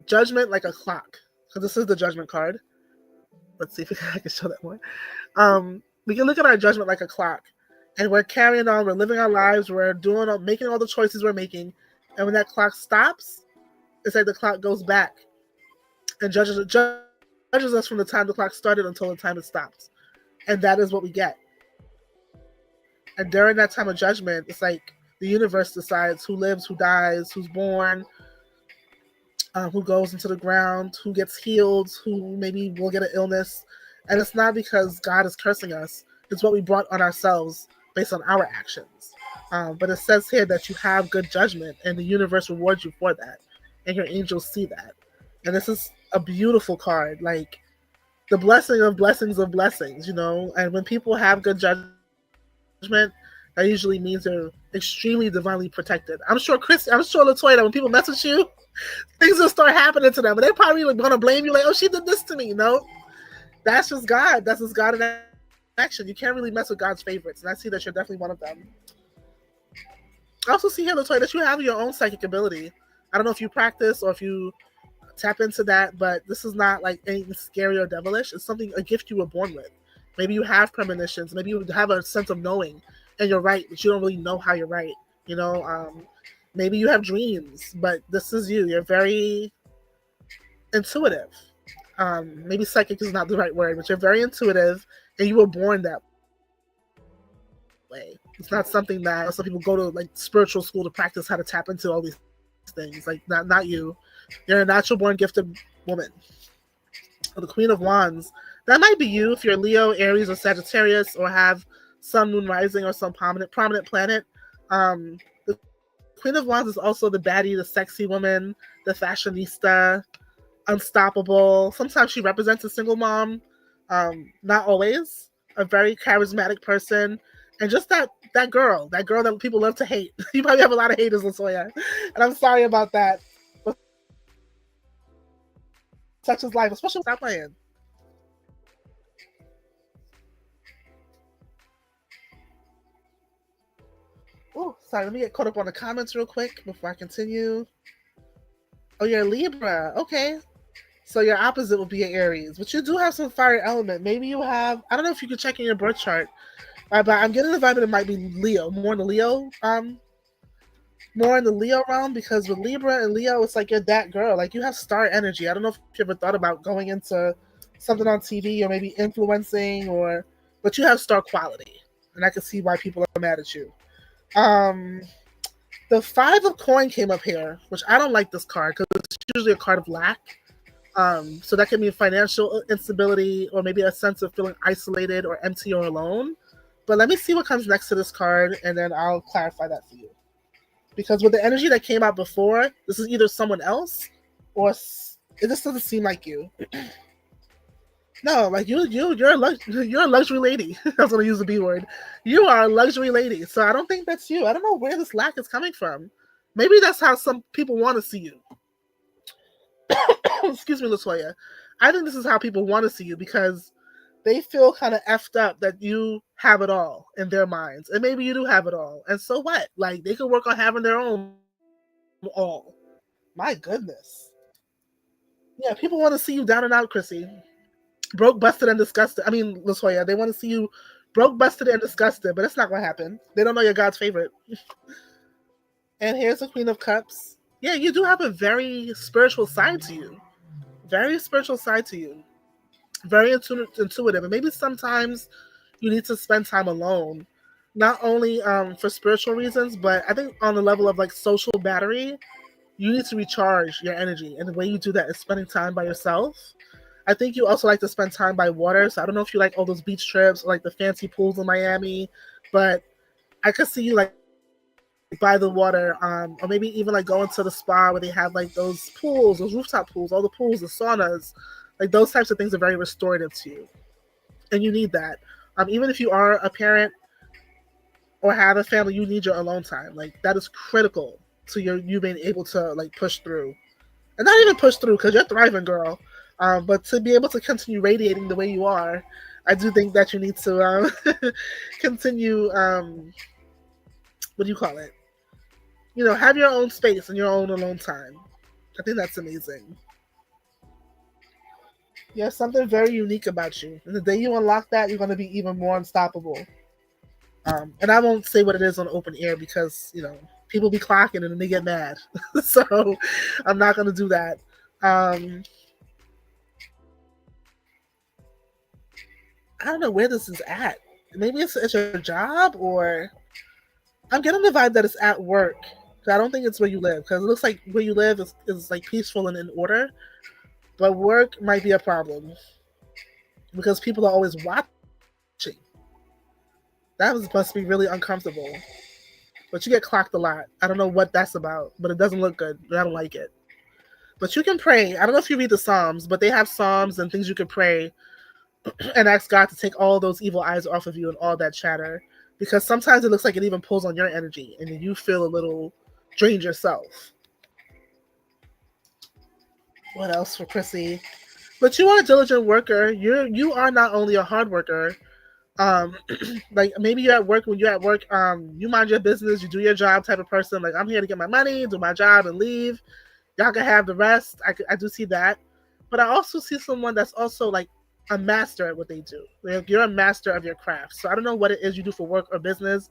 judgment like a clock, because this is the judgment card. Let's see if I can show that more. We can look at our judgment like a clock, and we're carrying on. We're living our lives. We're making all the choices we're making, and when that clock stops, it's like the clock goes back and judges us from the time the clock started until the time it stops, and that is what we get. And during that time of judgment, it's like the universe decides who lives, who dies, who's born, who goes into the ground, who gets healed, who maybe will get an illness. And it's not because God is cursing us. It's what we brought on ourselves based on our actions. But it says here that you have good judgment, and the universe rewards you for that. And your angels see that. And this is a beautiful card. Like the blessing of blessings of blessings, you know? And when people have good judgment, that usually means they're extremely divinely protected. I'm sure Latoya, that when people message you, things will start happening to them, and they're probably like gonna blame you, like, "Oh, she did this to me." No, that's just God. That's just God in action. You can't really mess with God's favorites, and I see that you're definitely one of them. I also see here, Latoya, that you have your own psychic ability. I don't know if you practice or if you tap into that, but this is not like anything scary or devilish. It's a gift you were born with. Maybe you have premonitions. Maybe you have a sense of knowing, and you're right, but you don't really know how you're right. You know, maybe you have dreams, but this is you. You're very intuitive. Maybe psychic is not the right word, but you're very intuitive, and you were born that way. It's not something that some people go to like spiritual school to practice how to tap into all these things. Like not you. You're a natural born gifted woman. The Queen of Wands. That might be you if you're Leo, Aries, or Sagittarius, or have Sun, Moon, Rising, or some prominent planet. The Queen of Wands is also the baddie, the sexy woman, the fashionista, unstoppable. Sometimes she represents a single mom, not always. A very charismatic person, and just that girl that people love to hate. You probably have a lot of haters, Latoya, and I'm sorry about that. But such is life, especially without playing. Oh, sorry. Let me get caught up on the comments real quick before I continue. Oh, you're a Libra. Okay. So your opposite would be an Aries, but you do have some fire element. Maybe you have. I don't know if you could check in your birth chart, but I'm getting the vibe that it might be Leo, more in the Leo realm, because with Libra and Leo, it's like you're that girl. Like you have star energy. I don't know if you ever thought about going into something on TV or maybe influencing, but you have star quality, and I can see why people are mad at you. The 5 of coin came up here, which I don't like this card because it's usually a card of lack. So that can mean financial instability or maybe a sense of feeling isolated or empty or alone. But let me see what comes next to this card, and then I'll clarify that for you. Because with the energy that came out before, this is either someone else or it just doesn't seem like you. No, like you're a luxury lady. I was gonna use the B word. You are a luxury lady, so I don't think that's you. I don't know where this lack is coming from. Maybe that's how some people want to see you. Excuse me, Latoya. I think this is how people want to see you because they feel kind of effed up that you have it all in their minds, and maybe you do have it all. And so what? Like they could work on having their own all. My goodness. Yeah, people want to see you down and out, Chrissy. Broke, busted, and disgusted. I mean, Latoya, they want to see you broke, busted, and disgusted, but it's not going to happen. They don't know you're God's favorite. And here's the Queen of Cups. Yeah, you do have a very spiritual side to you. Very spiritual side to you. very intuitive, and maybe sometimes you need to spend time alone, not only for spiritual reasons, but I think on the level of like social battery, you need to recharge your energy, and the way you do that is spending time by yourself. I think you also like to spend time by water, so I don't know if you like all those beach trips or like the fancy pools in Miami, but I could see you like by the water, or maybe even like going to the spa where they have like those pools, those rooftop pools, all the pools, the saunas, like those types of things are very restorative to you, and you need that. Even if you are a parent or have a family, you need your alone time. Like that is critical to you being able to like push through, and not even push through because you're thriving, girl. But to be able to continue radiating the way you are, I do think that you need to continue. What do you call it? Have your own space and your own alone time. I think that's amazing. You have something very unique about you. And the day you unlock that, you're going to be even more unstoppable. And I won't say what it is on open air because, people be clocking and then they get mad. So I'm not going to do that. I don't know where this is at. Maybe it's your job, or I'm getting the vibe that it's at work. I don't think it's where you live, because it looks like where you live is like peaceful and in order. But work might be a problem because people are always watching. That must be really uncomfortable. But you get clocked a lot. I don't know what that's about, but it doesn't look good. I don't like it. But you can pray. I don't know if you read the Psalms, but they have Psalms and things you can pray and ask God to take all those evil eyes off of you and all that chatter. Because sometimes it looks like it even pulls on your energy and you feel a little drained yourself. What else for Chrissy? But you are a diligent worker. You are not only a hard worker. Like maybe you're at work. When you're at work, you mind your business, you do your job type of person. Like I'm here to get my money, do my job, and leave. Y'all can have the rest. I do see that, but I also see someone that's also like a master at what they do. Like you're a master of your craft. So I don't know what it is you do for work or business,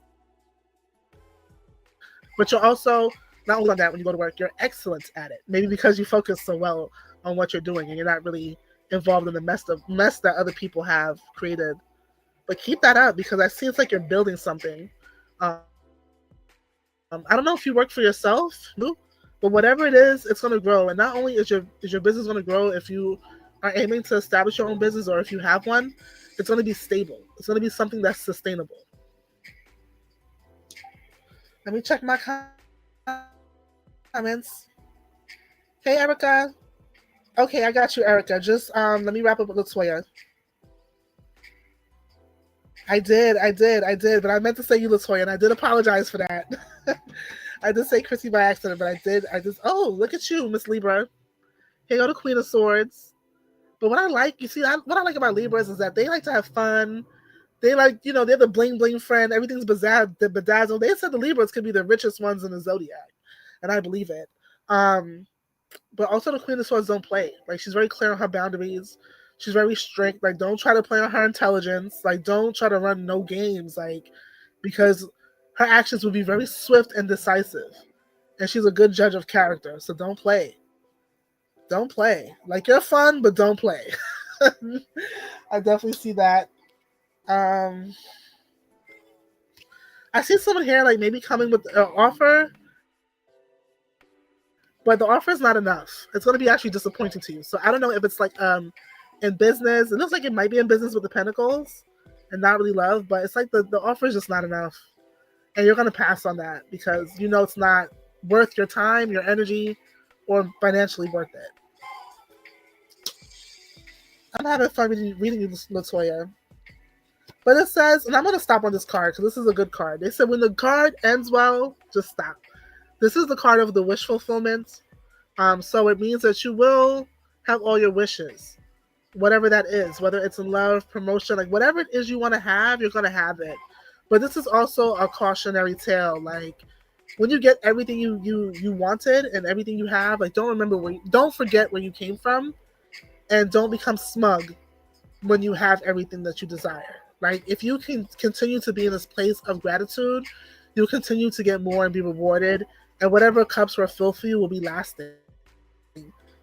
but you're also not only on that when you go to work, you're excellent at it. Maybe because you focus so well on what you're doing and you're not really involved in the mess that other people have created. But keep that up because I see it's like you're building something. I don't know if you work for yourself, but whatever it is, it's going to grow. And not only is your business going to grow if you are aiming to establish your own business or if you have one, it's going to be stable. It's going to be something that's sustainable. Let me check my comments. Hey, Erica. Okay, I got you, Erica. Just let me wrap up with Latoya. I did, but I meant to say you, Latoya, and I did apologize for that. I did say Chrissy by accident, but oh, look at you, Miss Libra. Here go the Queen of Swords. But what I like, what I like about Libras is that they like to have fun. They like, they're the bling bling friend. Everything's bedazzled. They said the Libras could be the richest ones in the zodiac, and I believe it. But also the Queen of Swords don't play. Like she's very clear on her boundaries. She's very strict. Like don't try to play on her intelligence. Like don't try to run no games. Like because her actions would be very swift and decisive, and she's a good judge of character. So don't play. Don't play. Like you're fun, but don't play. I definitely see that. I see someone here like maybe coming with an offer, but the offer is not enough. It's going to be actually disappointing to you. So I don't know if it's like in business. It looks like it might be in business with the Pentacles and not really love, but it's like the offer is just not enough. And you're going to pass on that because it's not worth your time, your energy, or financially worth it. I'm having fun reading you, Latoya. But it says, and I'm going to stop on this card because this is a good card. They said when the card ends well, just stop. This is the card of the wish fulfillment. So it means that you will have all your wishes, whatever that is, whether it's in love, promotion, like whatever it is you want to have, you're going to have it. But this is also a cautionary tale. Like when you get everything you wanted and everything you have, like don't forget where you came from, and don't become smug when you have everything that you desire. Like if you can continue to be in this place of gratitude, you'll continue to get more and be rewarded, and whatever cups were filled for you will be lasting.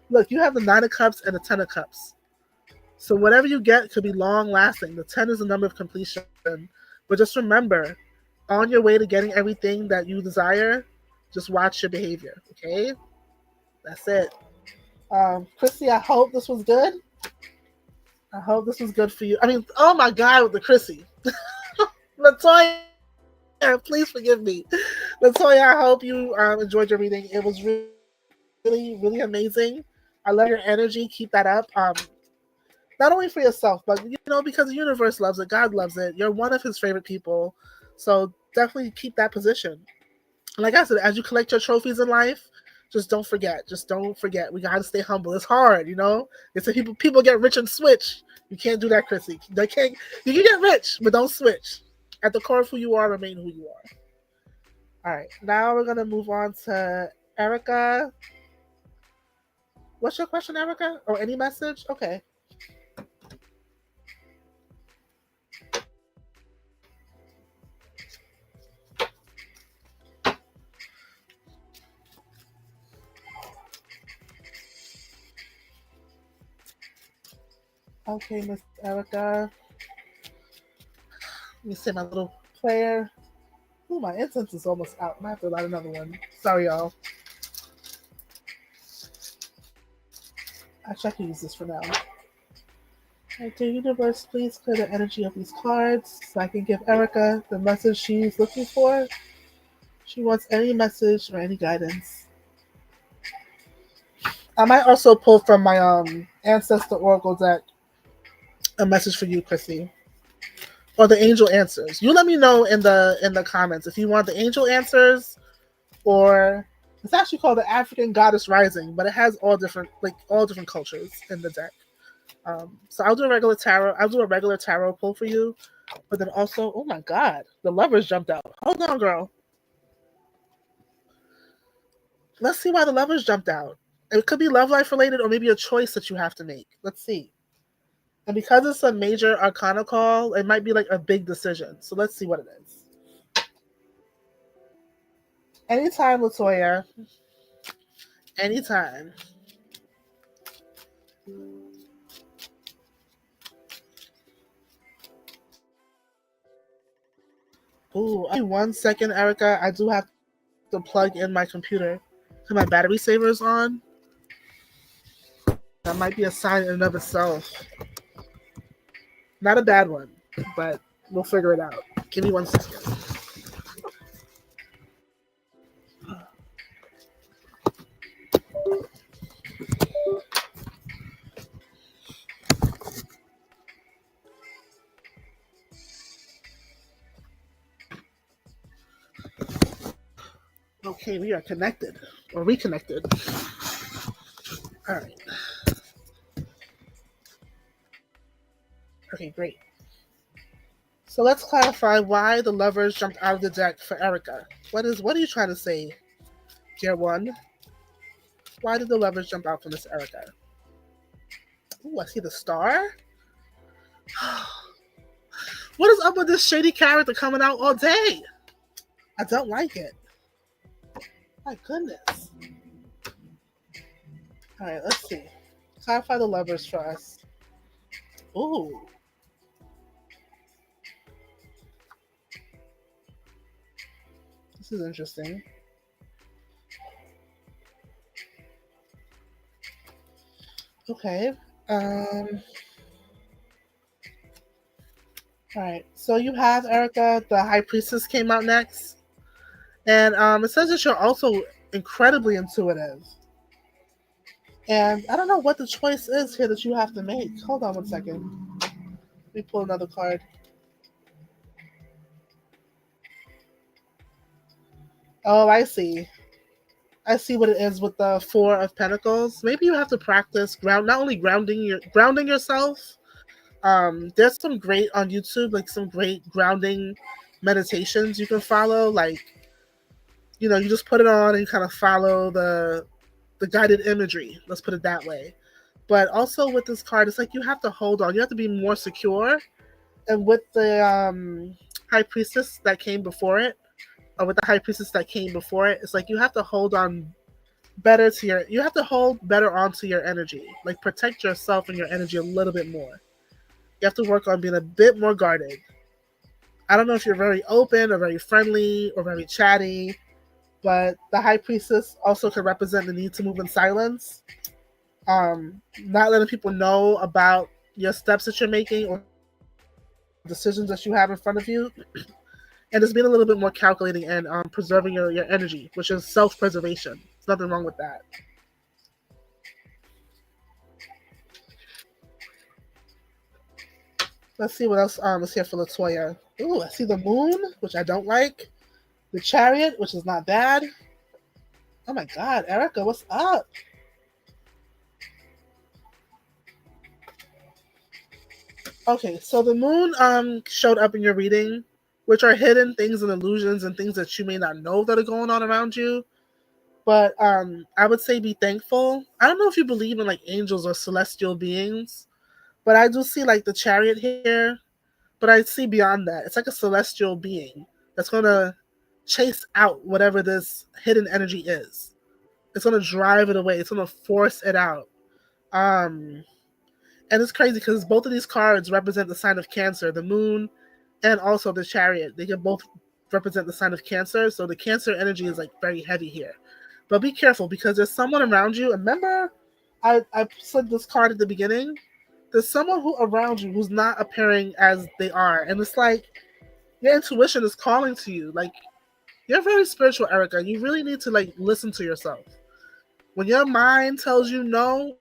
Look, you have the 9 of Cups and the 10 of Cups. So whatever you get could be long lasting. The 10 is the number of completion. But just remember, on your way to getting everything that you desire, just watch your behavior. Okay? That's it. Chrissy, I hope this was good. I hope this was good for you. I mean, oh my God, with the Chrissy. Latoya, please forgive me. Latoya, I hope you enjoyed your reading. It was really, really amazing. I love your energy. Keep that up. Not only for yourself, but because the universe loves it, God loves it. You're one of His favorite people, so definitely keep that position. Like I said, as you collect your trophies in life, just don't forget. Just don't forget. We gotta stay humble. It's hard, It's people get rich and switch. You can't do that, Chrissy. They can't. You can get rich, but don't switch. At the core of who you are, remain who you are. All right. Now we're gonna move on to Erica. What's your question, Erica? Or any message? Okay. Okay, Miss Erica. Let me say my little player. Ooh, my incense is almost out. I might have to light another one. Sorry, y'all. Actually, I can use this for now. Okay, universe, please clear the energy of these cards so I can give Erica the message she's looking for. She wants any message or any guidance. I might also pull from my Ancestor Oracle deck a message for you, Chrissy. Or the angel answers. You let me know in the comments if you want the angel answers, or it's actually called the African Goddess Rising, but it has all different cultures in the deck. So I'll do a regular tarot pull for you, but then also, oh my God, the Lovers jumped out. Hold on, girl. Let's see why the Lovers jumped out. It could be love life related, or maybe a choice that you have to make. Let's see. And because it's a major arcana call, it might be like a big decision. So let's see what it is. Anytime, Latoya. Anytime. Ooh, 1 second, Erica. I do have to plug in my computer. So my battery saver is on. That might be a sign in and of itself. Not a bad one, but we'll figure it out. Give me 1 second. Okay, we are connected or reconnected. All right. Okay, great. So let's clarify why the Lovers jumped out of the deck for Erica. What are you trying to say, Dear One? Why did the Lovers jump out for Miss Erica? Ooh, I see the star. What is up with this shady character coming out all day? I don't like it. My goodness. All right, let's see. Clarify the Lovers for us. Ooh. This is interesting. Okay. All right. So you have Erica, the High Priestess came out next. And it says that you're also incredibly intuitive. And I don't know what the choice is here that you have to make. Hold on 1 second. Let me pull another card. Oh, I see. I see what it is with the Four of Pentacles. Maybe you have to practice not only grounding yourself. There's some great on YouTube, like some great grounding meditations you can follow. Like, you just put it on and kind of follow the guided imagery. Let's put it that way. But also with this card, it's like you have to hold on. You have to be more secure. And with the High Priestess that came before it, or with the High Priestess that came before it, it's like you have to hold on better to your, you have to hold better onto your energy. Like protect yourself and your energy a little bit more. You have to work on being a bit more guarded. I don't know if you're very open or very friendly or very chatty, but the high priestess also can represent the need to move in silence. Not letting people know about your steps that you're making or decisions that you have in front of you, and just being a little bit more calculating and preserving your energy, which is self-preservation. There's nothing wrong with that. Let's see what else is here for Latoya. Ooh, I see the moon, which I don't like. The chariot, which is not bad. Oh my god, Erica, what's up? Okay, so the moon showed up in your reading, which are hidden things and illusions and things that you may not know that are going on around you. But I would say be thankful. I don't know if you believe in like angels or celestial beings, but I do see like the chariot here. But I see beyond that. It's like a celestial being that's gonna chase out whatever this hidden energy is. It's gonna drive it away. It's gonna force it out. Um, and it's crazy because both of these cards represent the sign of Cancer, the moon, and also the chariot. They can both represent the sign of Cancer. So the Cancer energy is like very heavy here. But be careful because there's someone around you. And remember, I said this card at the beginning. There's someone who around you who's not appearing as they are, and it's like your intuition is calling to you. Like you're very spiritual, Erica. You really need to like listen to yourself. When your mind tells you no,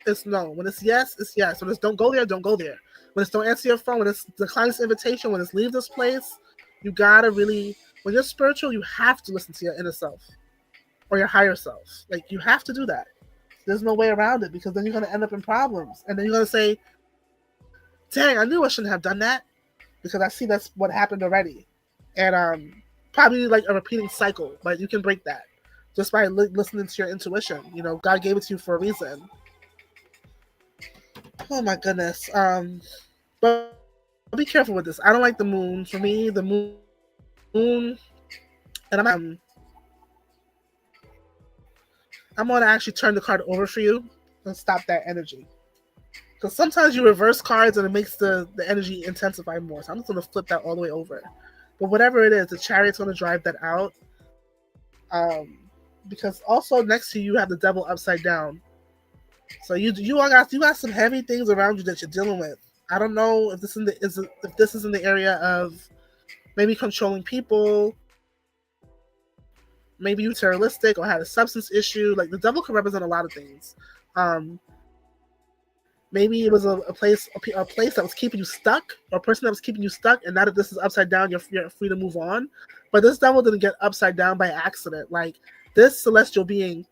it's no. When it's yes, it's yes. When it's don't go there, don't go there. When it's don't answer your phone, when it's decline this invitation, when it's leave this place, you gotta really. When you're spiritual, you have to listen to your inner self or your higher self. Like you have to do that. There's no way around it because then you're gonna end up in problems, and then you're gonna say, "Dang, I knew I shouldn't have done that," because I see that's what happened already, and probably like a repeating cycle. But you can break that just by listening to your intuition. You know, God gave it to you for a reason. Oh my goodness. But be careful with this. I don't like the moon. For me, the moon, and I'm gonna actually turn the card over for you and stop that energy. Because sometimes you reverse cards and it makes the energy intensify more. So I'm just gonna flip that all the way over. But whatever it is, the chariot's gonna drive that out. Because also next to you have the devil upside down. So you got some heavy things around you that you're dealing with. I don't know if this is in the area of maybe controlling people, maybe you materialistic or had a substance issue. Like the devil can represent a lot of things. Maybe it was a place that was keeping you stuck, or a person that was keeping you stuck, and now that this is upside down, you're free to move on. But this devil didn't get upside down by accident. Like this celestial being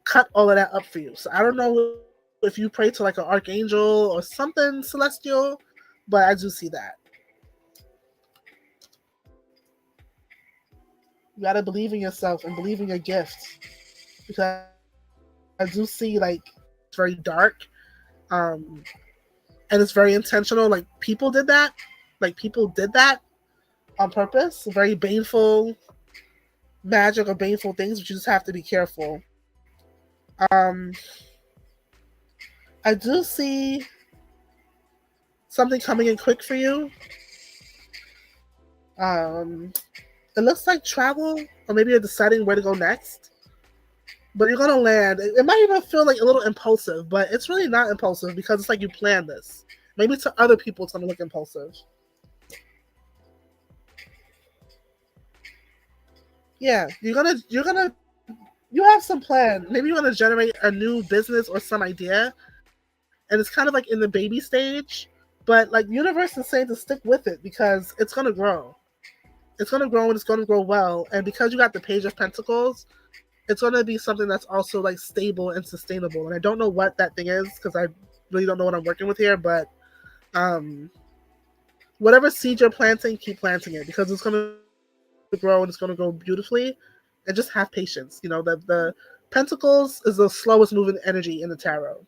cut all of that up for you. So I don't know if you pray to like an archangel or something celestial, but I do see that. You gotta believe in yourself and believe in your gifts, because I do see like it's very dark, and it's very intentional. Like people did that, on purpose. Very baneful magic or baneful things, but you just have to be careful. Um, I do see something coming in quick for you. It looks like travel, or maybe you're deciding where to go next. But you're gonna land. It might even feel like a little impulsive, but it's really not impulsive because it's like you planned this. Maybe to other people it's gonna look impulsive. Yeah, you have some plan. Maybe you want to generate a new business or some idea, and it's kind of like in the baby stage. But like universe is saying to stick with it because it's gonna grow. It's gonna grow and it's gonna grow well. And because you got the Page of Pentacles, it's gonna be something that's also like stable and sustainable. And I don't know what that thing is because I really don't know what I'm working with here. But whatever seed you're planting, keep planting it because it's gonna grow and it's gonna grow beautifully. And just have patience. You know, the Pentacles is the slowest moving energy in the tarot.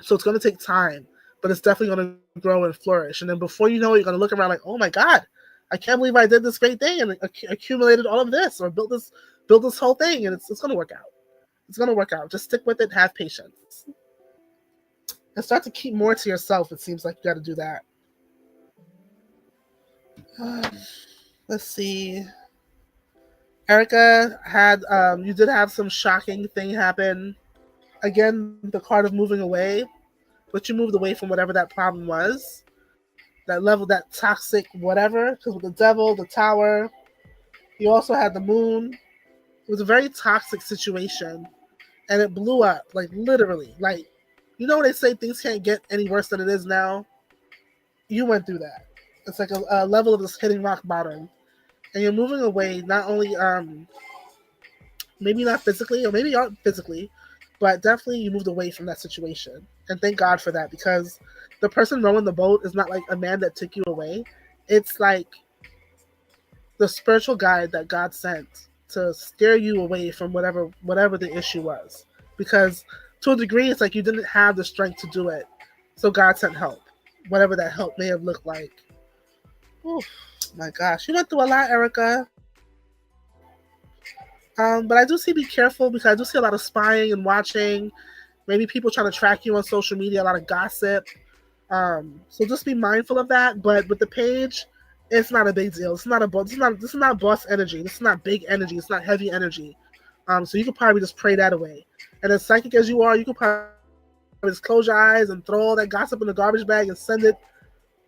So it's going to take time, but it's definitely going to grow and flourish. And then before you know it, you're going to look around like, oh my God, I can't believe I did this great thing and accumulated all of this or built this build this whole thing, and it's going to work out. It's going to work out. Just stick with it. Have patience. And start to keep more to yourself. It seems like you got to do that. Let's see. Erica had, you did have some shocking thing happen. Again, the card of moving away, but you moved away from whatever that problem was. That level, that toxic whatever, because with the devil, the tower, you also had the moon. It was a very toxic situation, and it blew up, like literally. Like, you know when they say things can't get any worse than it is now? You went through that. It's like a level of just hitting rock bottom. And you're moving away, not only, maybe not physically, or maybe you aren't physically, but definitely you moved away from that situation. And thank God for that, because the person rowing the boat is not like a man that took you away. It's like the spiritual guide that God sent to steer you away from whatever the issue was. Because to a degree, it's like you didn't have the strength to do it. So God sent help, whatever that help may have looked like. Oof, my gosh, you went through a lot, Erica. But I do see be careful, because I do see a lot of spying and watching. Maybe people trying to track you on social media, a lot of gossip. So just be mindful of that. But with the page, it's not a big deal. This is not boss energy. This is not big energy. It's not heavy energy. So you could probably just pray that away. And as psychic as you are, you could probably just close your eyes and throw all that gossip in the garbage bag and send it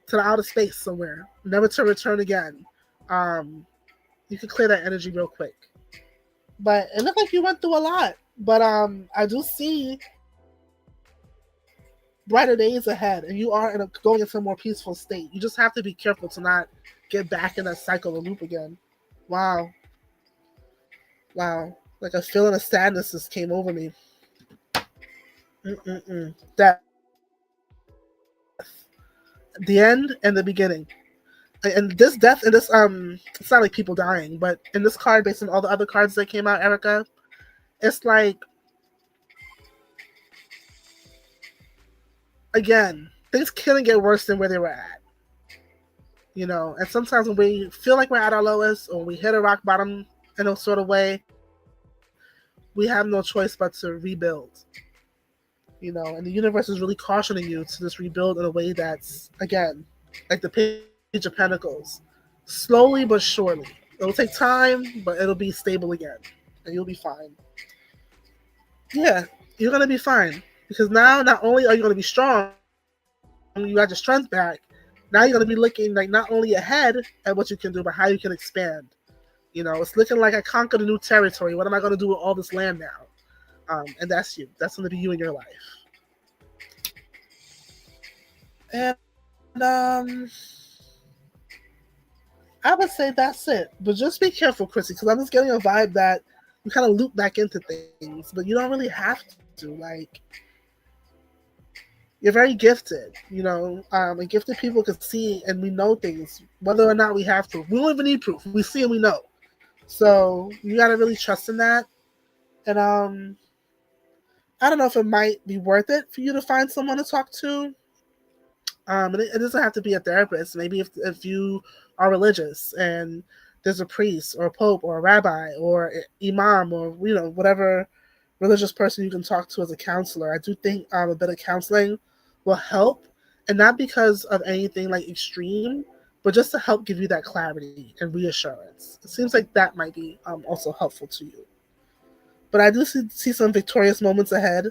to the outer space somewhere, never to return again. You can clear that energy real quick. But it looked like you went through a lot. But I do see brighter days ahead, and you are going into a more peaceful state. You just have to be careful to not get back in that cycle or loop again. Wow. Like a feeling of sadness just came over me. Death. The end and the beginning. And this death, and this, it's not like people dying, but in this card, based on all the other cards that came out, Erica, it's like, again, things couldn't get worse than where they were at. You know, and sometimes when we feel like we're at our lowest, or we hit a rock bottom in a sort of way, we have no choice but to rebuild. You know, and the universe is really cautioning you to just rebuild in a way that's, again, like the Page of Pentacles. Slowly but surely. It'll take time, but it'll be stable again. And you'll be fine. Yeah, you're going to be fine. Because now, not only are you going to be strong, you got your strength back, now you're going to be looking like not only ahead at what you can do, but how you can expand. You know, it's looking like I conquered a new territory. What am I going to do with all this land now? And that's you. That's going to be you in your life. And I would say that's it. But just be careful, Chrissy, because I'm just getting a vibe that you kind of loop back into things, but you don't really have to. Like, you're very gifted, you know, and gifted people can see and we know things, whether or not we have to. We don't even need proof. We see and we know. So you got to really trust in that. And I don't know if it might be worth it for you to find someone to talk to. And it doesn't have to be a therapist. Maybe if you are religious and there's a priest or a pope or a rabbi or imam or, you know, whatever religious person you can talk to as a counselor. I do think a bit of counseling will help, and not because of anything like extreme, but just to help give you that clarity and reassurance. It seems like that might be also helpful to you. But I do see some victorious moments ahead.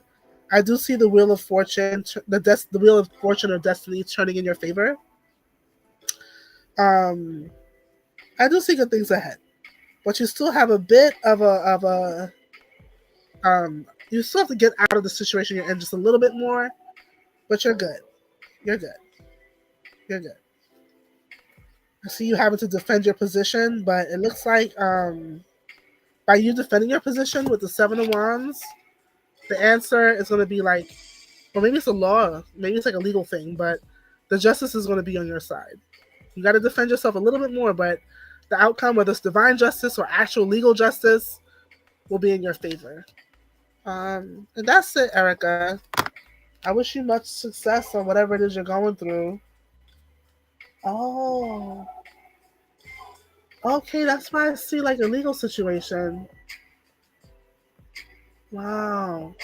I do see the Wheel of Fortune, the Wheel of Fortune or Destiny turning in your favor. I do see good things ahead, but you still have a bit of a you still have to get out of the situation you're in just a little bit more, but you're good. You're good. You're good. I see you having to defend your position, but it looks like by you defending your position with the Seven of Wands, the answer is going to be like, or maybe it's a law, maybe it's like a legal thing, but the justice is going to be on your side. You got to defend yourself a little bit more, but the outcome, whether it's divine justice or actual legal justice, will be in your favor. And that's it, Erica. I wish you much success on whatever it is you're going through. Oh. Okay, that's why I see like a legal situation. Wow.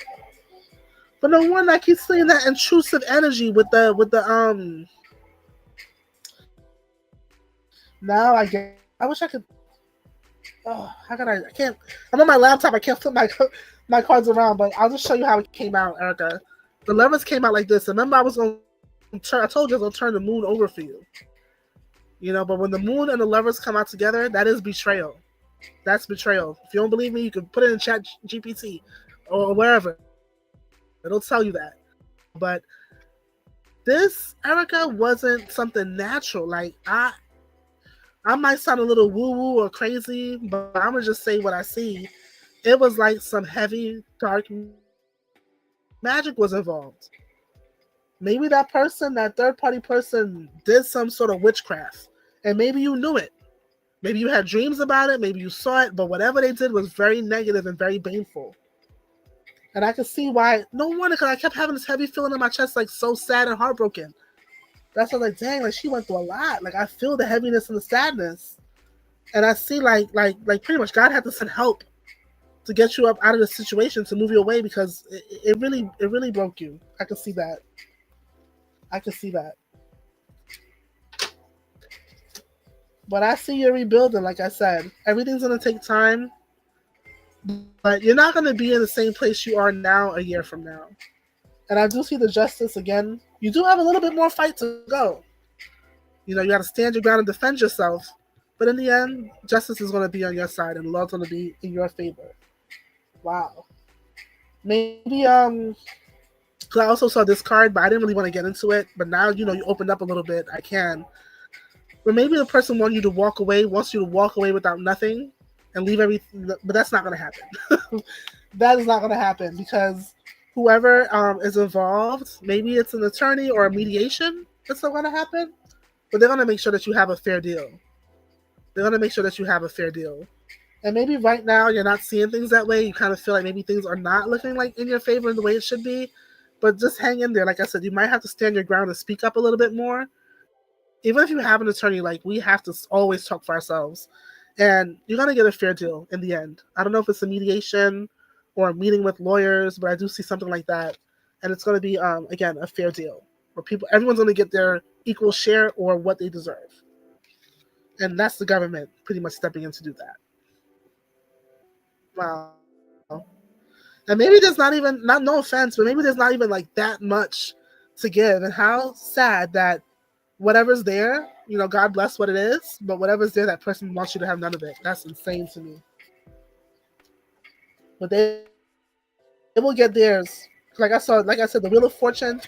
But no one, I keep seeing that intrusive energy with the. Now I get. I wish I could. Oh, how can I can't. I'm on my laptop. I can't flip my cards around, but I'll just show you how it came out, Erica. The levers came out like this. Remember, I was going to turn. I told you I was going to turn the moon over for you. You know, but when the moon and the lovers come out together, that is betrayal. That's betrayal. If you don't believe me, you can put it in Chat GPT or wherever. It'll tell you that. But this, Erica, wasn't something natural. Like I might sound a little woo-woo or crazy, but I'm gonna just say what I see. It was like some heavy, dark magic was involved. Maybe that person, that third-party person, did some sort of witchcraft, and maybe you knew it. Maybe you had dreams about it, maybe you saw it, but whatever they did was very negative and very painful. And I could see why. No wonder, because I kept having this heavy feeling in my chest, like so sad and heartbroken. That's why I was like, dang, like she went through a lot. Like I feel the heaviness and the sadness. And I see like pretty much God had to send help to get you up out of the situation, to move you away, because it really broke you. I could see that. I could see that. But I see you're rebuilding, like I said. Everything's gonna take time. But you're not gonna be in the same place you are now a year from now. And I do see the justice again. You do have a little bit more fight to go. You know, you gotta stand your ground and defend yourself. But in the end, justice is gonna be on your side and love's gonna be in your favor. Wow. Maybe because I also saw this card, but I didn't really want to get into it. But now, you know, you opened up a little bit. I can. But maybe the person wants you to walk away without nothing and leave everything. But that's not going to happen. That is not going to happen, because whoever is involved, maybe it's an attorney or a mediation that's not going to happen. But they're going to make sure that you have a fair deal. They're going to make sure that you have a fair deal. And maybe right now you're not seeing things that way. You kind of feel like maybe things are not looking like in your favor in the way it should be. But just hang in there. Like I said, you might have to stand your ground and speak up a little bit more. Even if you have an attorney, like, we have to always talk for ourselves. And you're going to get a fair deal in the end. I don't know if it's a mediation or a meeting with lawyers, but I do see something like that. And it's going to be, again, a fair deal where everyone's going to get their equal share or what they deserve. And that's the government pretty much stepping in to do that. Wow. And maybe there's not even, no offense, but maybe there's not even like that much to give. And how sad that whatever's there, you know, God bless what it is, but whatever's there, that person wants you to have none of it. That's insane to me. But they will get theirs. Like I said, the Wheel of Fortune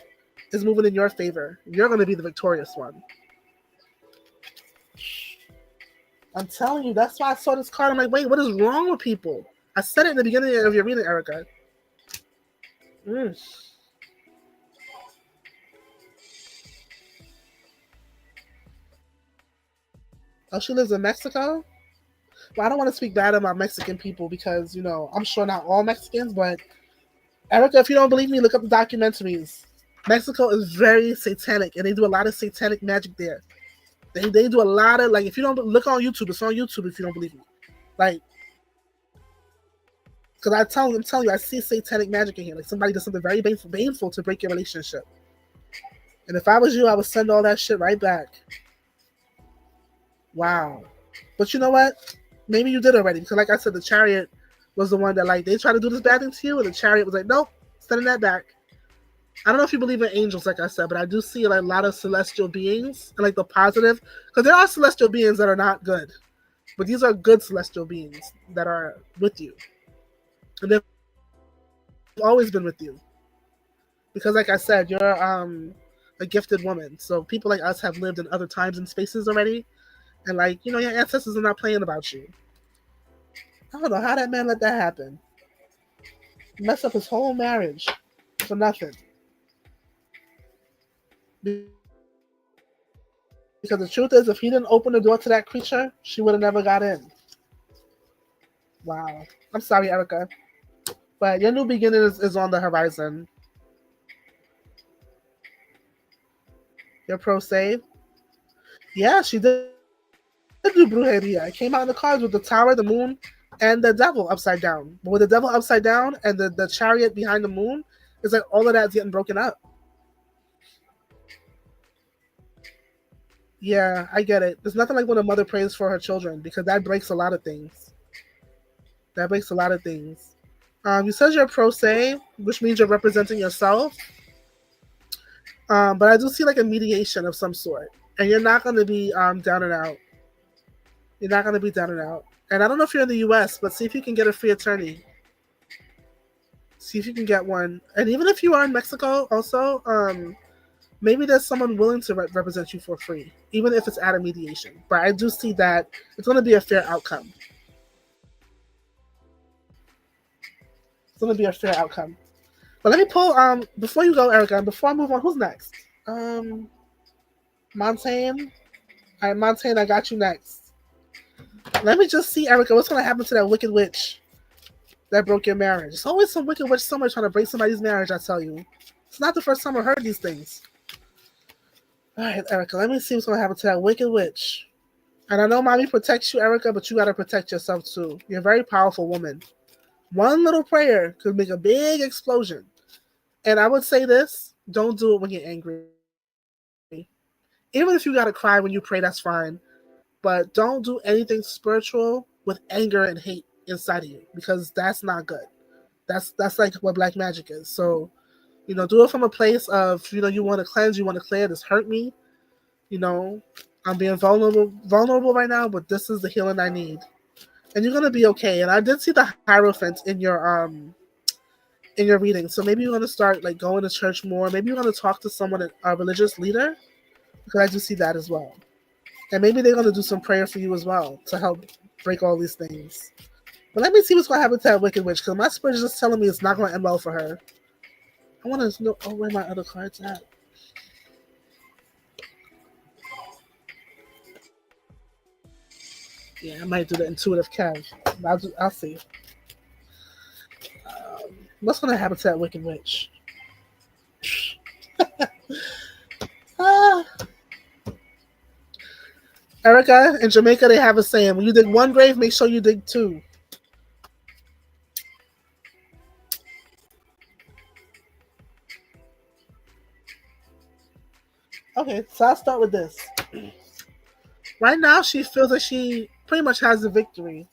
is moving in your favor. You're going to be the victorious one. I'm telling you, that's why I saw this card. I'm like, wait, what is wrong with people? I said it in the beginning of your reading, Erica. Oh, she lives in Mexico? Well, I don't want to speak bad about Mexican people because, you know, I'm sure not all Mexicans, but Erica, if you don't believe me, look up the documentaries. Mexico is very satanic, and they do a lot of satanic magic there. They do a lot of, like, if you don't look on YouTube, it's on YouTube if you don't believe me. Like, because I'm telling you, I see satanic magic in here. Like, somebody does something very painful to break your relationship. And if I was you, I would send all that shit right back. Wow. But you know what? Maybe you did already. Because like I said, the Chariot was the one that, like, they tried to do this bad thing to you, and the Chariot was like, nope, sending that back. I don't know if you believe in angels, like I said, but I do see, like, a lot of celestial beings, and, like, the positive. Because there are celestial beings that are not good. But these are good celestial beings that are with you. And they've always been with you. Because like I said, you're a gifted woman. So people like us have lived in other times and spaces already. And, like, you know, your ancestors are not playing about you. I don't know how that man let that happen. Mess up his whole marriage for nothing. Because the truth is, if he didn't open the door to that creature, she would have never got in. Wow. I'm sorry, Erica. But your new beginning is on the horizon. Your pro save? Yeah, she did do brujeria. It came out in the cards with the tower, the moon, and the devil upside down. But with the devil upside down and the chariot behind the moon, it's like all of that's getting broken up. Yeah, I get it. There's nothing like when a mother prays for her children because that breaks a lot of things. That breaks a lot of things. You said you're pro se, which means you're representing yourself. But I do see like a mediation of some sort, and you're not going to be down and out. You're not going to be down and out. And I don't know if you're in the U.S., but see if you can get a free attorney. See if you can get one. And even if you are in Mexico, also, maybe there's someone willing to represent you for free, even if it's at a mediation. But I do see that it's going to be a fair outcome. It's going to be a fair outcome. But let me pull, before you go, Erica, and before I move on, who's next? Montaigne? All right, Montaigne, I got you next. Let me just see, Erica, what's going to happen to that wicked witch that broke your marriage? It's always some wicked witch somewhere trying to break somebody's marriage, I tell you. It's not the first time I heard these things. All right, Erica, let me see what's going to happen to that wicked witch. And I know mommy protects you, Erica, but you got to protect yourself too. You're a very powerful woman. One little prayer could make a big explosion. And I would say this, don't do it when you're angry. Even if you got to cry when you pray, that's fine. But don't do anything spiritual with anger and hate inside of you, because that's not good. That's like what black magic is. So, do it from a place of, you want to cleanse, you want to clear, this hurt me. I'm being vulnerable right now, but this is the healing I need. And you're going to be okay. And I did see the Hierophant in your reading. So maybe you're going to start like going to church more. Maybe you're going to talk to someone, a religious leader, because I do see that as well. And maybe they're going to do some prayer for you as well to help break all these things. But let me see what's going to happen to that wicked witch, because my spirit is just telling me it's not going to end well for her. I want to know where my other cards at. Yeah, I might do the intuitive Kev. I'll see. What's going to happen to that wicked witch? Erica, in Jamaica, they have a saying, when you dig one grave, make sure you dig two. Okay, so I'll start with this. Right now, she feels like she pretty much has the victory.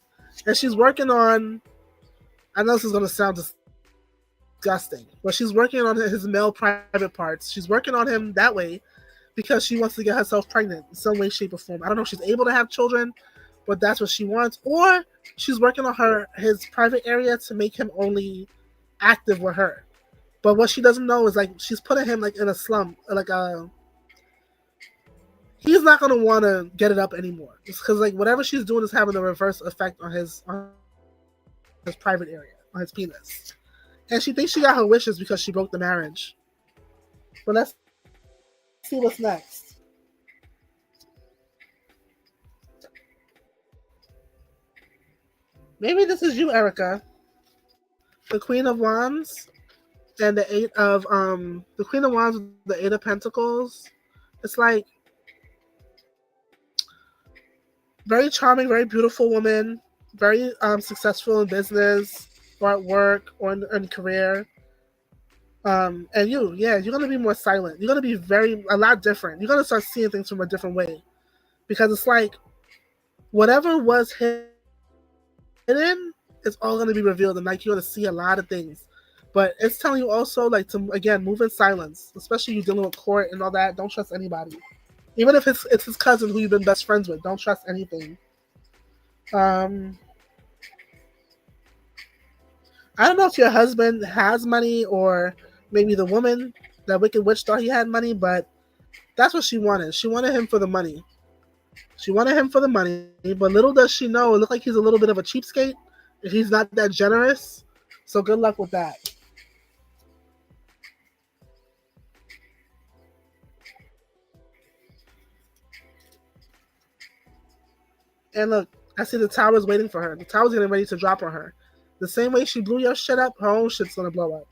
And she's working on, I know this is going to sound disgusting, but she's working on his male private parts. She's working on him that way because she wants to get herself pregnant in some way, shape, or form. I don't know if she's able to have children, but that's what she wants. Or she's working on his private area to make him only active with her. But what she doesn't know is like she's putting him like in a slump, he's not gonna want to get it up anymore. It's because like whatever she's doing is having a reverse effect on his private area, on his penis. And she thinks she got her wishes because she broke the marriage. But let's see what's next. Maybe this is you, Erica. The Queen of Wands and the Queen of Wands with the Eight of Pentacles. It's like very charming, very beautiful woman, very successful in business or at work or in career. And you're going to be more silent. You're going to be a lot different. You're going to start seeing things from a different way. Because it's like, whatever was hidden, it's all going to be revealed. And like, you're going to see a lot of things. But it's telling you also, like, to, again, move in silence. Especially you dealing with court and all that. Don't trust anybody. Even if it's his cousin who you've been best friends with. Don't trust anything. I don't know if your husband has money or maybe the woman, that wicked witch, thought he had money, but that's what she wanted. She wanted him for the money. But little does she know, it looked like he's a little bit of a cheapskate. He's not that generous. So good luck with that. And look, I see the tower's waiting for her. The tower's getting ready to drop on her. The same way she blew your shit up, her own shit's gonna blow up.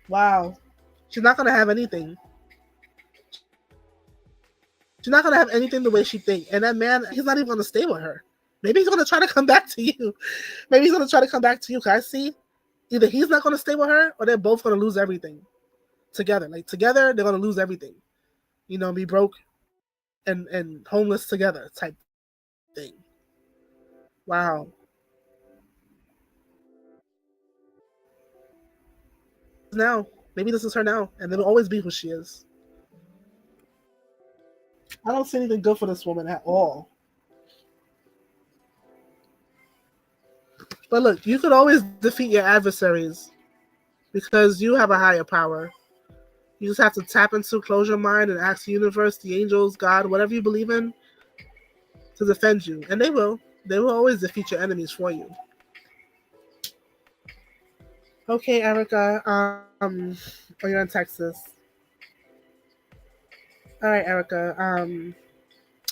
Wow. She's not gonna have anything. She's not gonna have anything the way she thinks. And that man, he's not even gonna stay with her. Maybe he's gonna try to come back to you. Maybe he's gonna try to come back to you. Cause I see either he's not gonna stay with her, or they're both gonna lose everything together. Like together, they're gonna lose everything. Be broke and homeless together type thing. Wow. Now, maybe this is her now, and it'll always be who she is. I don't see anything good for this woman at all. But look, you could always defeat your adversaries because you have a higher power. You just have to tap into, close your mind, and ask the universe, the angels, God, whatever you believe in, to defend you. And they will. They will always defeat your enemies for you. Okay, Erica. Oh, you're in Texas. All right, Erica.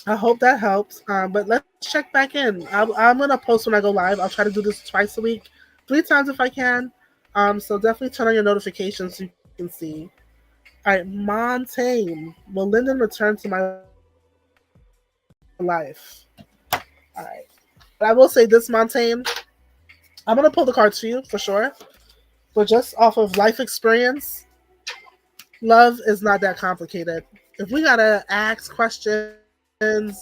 I hope that helps. But let's check back in. I'm gonna post when I go live. I'll try to do this twice a week, 3 times if I can. So definitely turn on your notifications so you can see. All right, Montaigne. Will Lyndon return to my life? All right. But I will say this, Montaigne. I'm gonna pull the cards for you for sure. But just off of life experience, love is not that complicated. If we gotta ask questions and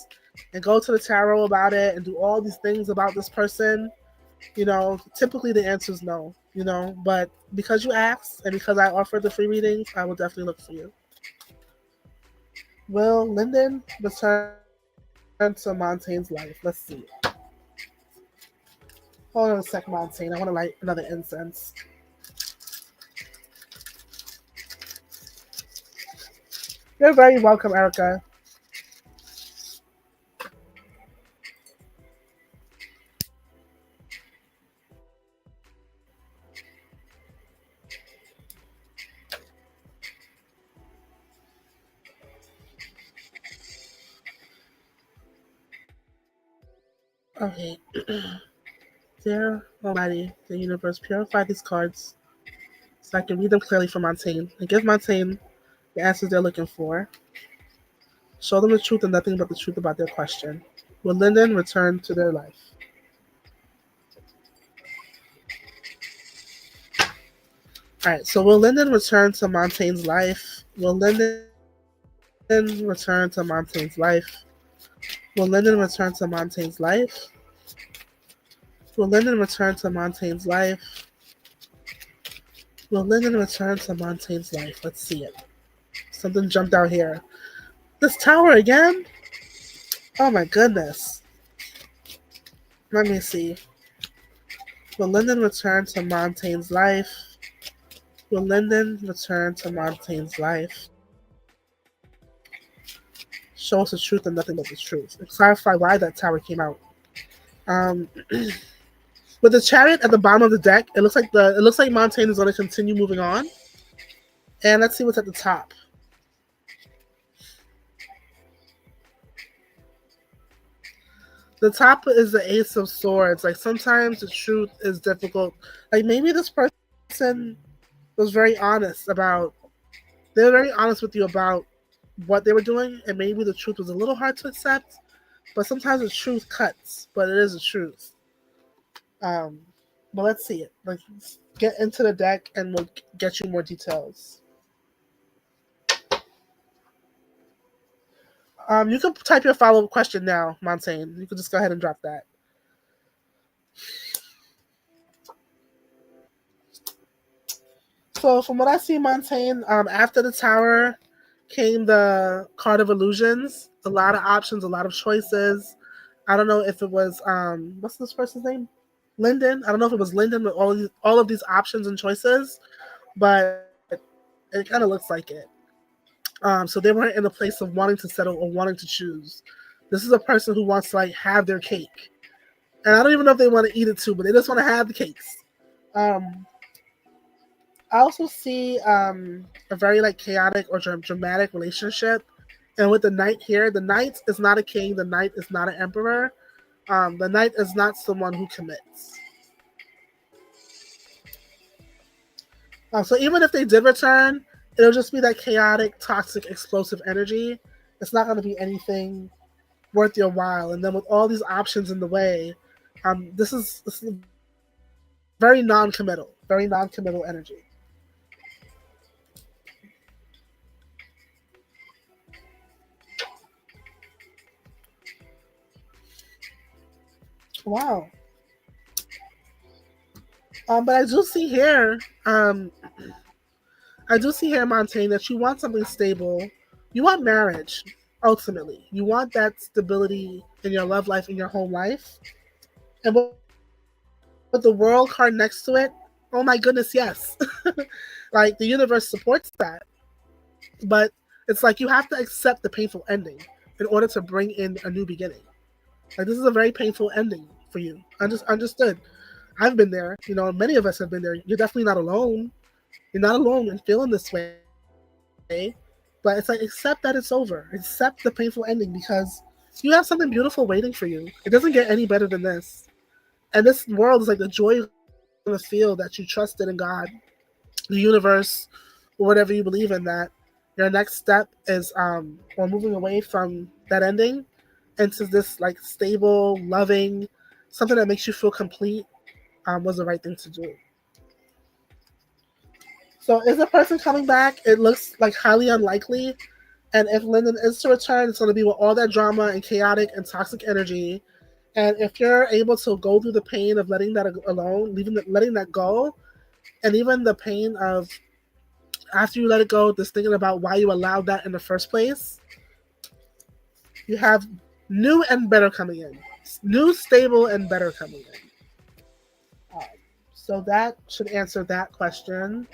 go to the tarot about it and do all these things about this person, typically the answer is no, but because you asked and because I offered the free readings, I will definitely look for you. Will Lyndon return to Montaigne's life? Let's see. Hold on a sec, Montaigne. I want to light another incense. You're very welcome, Erica. Okay. Dear Almighty, the universe, purify these cards so I can read them clearly for Montaigne and give Montaigne the answers they're looking for. Show them the truth and nothing but the truth about their question. Will Lyndon return to their life? Alright, so will Lyndon return to Montaigne's life? Will Lyndon return to Montaigne's life? Will Lyndon return to Montaigne's life? Will Lyndon return to Montaigne's life? Will Lyndon return to Montaigne's life? Let's see it. Something jumped out here. This tower again? Oh my goodness. Let me see. Will Lyndon return to Montaigne's life? Will Lyndon return to Montaigne's life? Show us the truth and nothing but the truth. And clarify why that tower came out. With the chariot at the bottom of the deck, it looks like Montaigne is going to continue moving on. And let's see what's at the top. The top is the Ace of Swords. Like sometimes the truth is difficult. Like maybe this person was very honest about. They were very honest with you about what they were doing, and maybe the truth was a little hard to accept. But sometimes the truth cuts, but it is the truth. But let's see it. Like, get into the deck, and we'll get you more details. You can type your follow-up question now, Montaigne. You can just go ahead and drop that. So from what I see, Montaigne, after the tower came the card of illusions. A lot of options, a lot of choices. I don't know if it was what's this person's name? Lyndon. I don't know if it was Lyndon with all of these options and choices, but it kind of looks like it. So they weren't in a place of wanting to settle or wanting to choose. This is a person who wants to like have their cake, and I don't even know if they want to eat it too, but they just want to have the cakes. I also see a very like chaotic or dramatic relationship, and with the knight here, the knight is not a king. The knight is not an emperor. The knight is not someone who commits. So even if they did return, it'll just be that chaotic, toxic, explosive energy. It's not going to be anything worth your while. And then with all these options in the way, this is very non-committal energy. Wow. But I do see here, Montaigne, that you want something stable. You want marriage, ultimately. You want that stability in your love life, in your home life. And with the world card next to it, oh my goodness, yes. Like the universe supports that. But it's like you have to accept the painful ending in order to bring in a new beginning. Like this is a very painful ending for you. I just understood. I've been there. You know, many of us have been there. You're definitely not alone. You're not alone in feeling this way. But it's like accept that it's over. Accept the painful ending because you have something beautiful waiting for you. It doesn't get any better than this. And this world is like the joy you're gonna feel that you trusted in God, the universe, or whatever you believe in. That your next step is or moving away from that ending into this like stable, loving, something that makes you feel complete was the right thing to do. So is the person coming back? It looks like highly unlikely. And if Lyndon is to return, it's going to be with all that drama and chaotic and toxic energy. And if you're able to go through the pain of letting that alone, letting that go, and even the pain of after you let it go, just thinking about why you allowed that in the first place, you have new and better coming in. New, stable, and better coming in. So that should answer that question.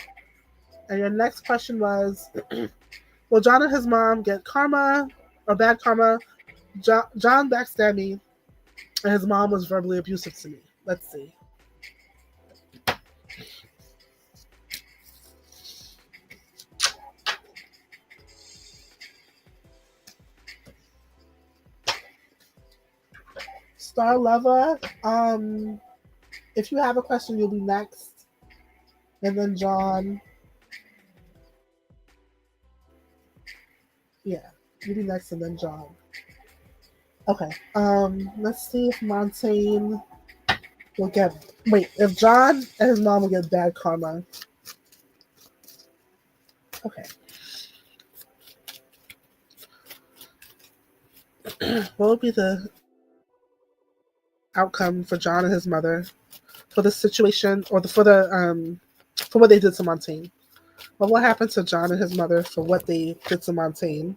And your next question was, will John and his mom get karma or bad karma? John backstabbed me, and his mom was verbally abusive to me. Let's see. Star Leva, if you have a question, you'll be next. And then John. Yeah, you'll be next and then John. Okay. Let's see if Montaigne will get if John and his mom will get bad karma. Okay. What would be the outcome for John and his mother for the situation or for what they did to Montaigne? Well, what happened to John and his mother for what they did to Montaigne?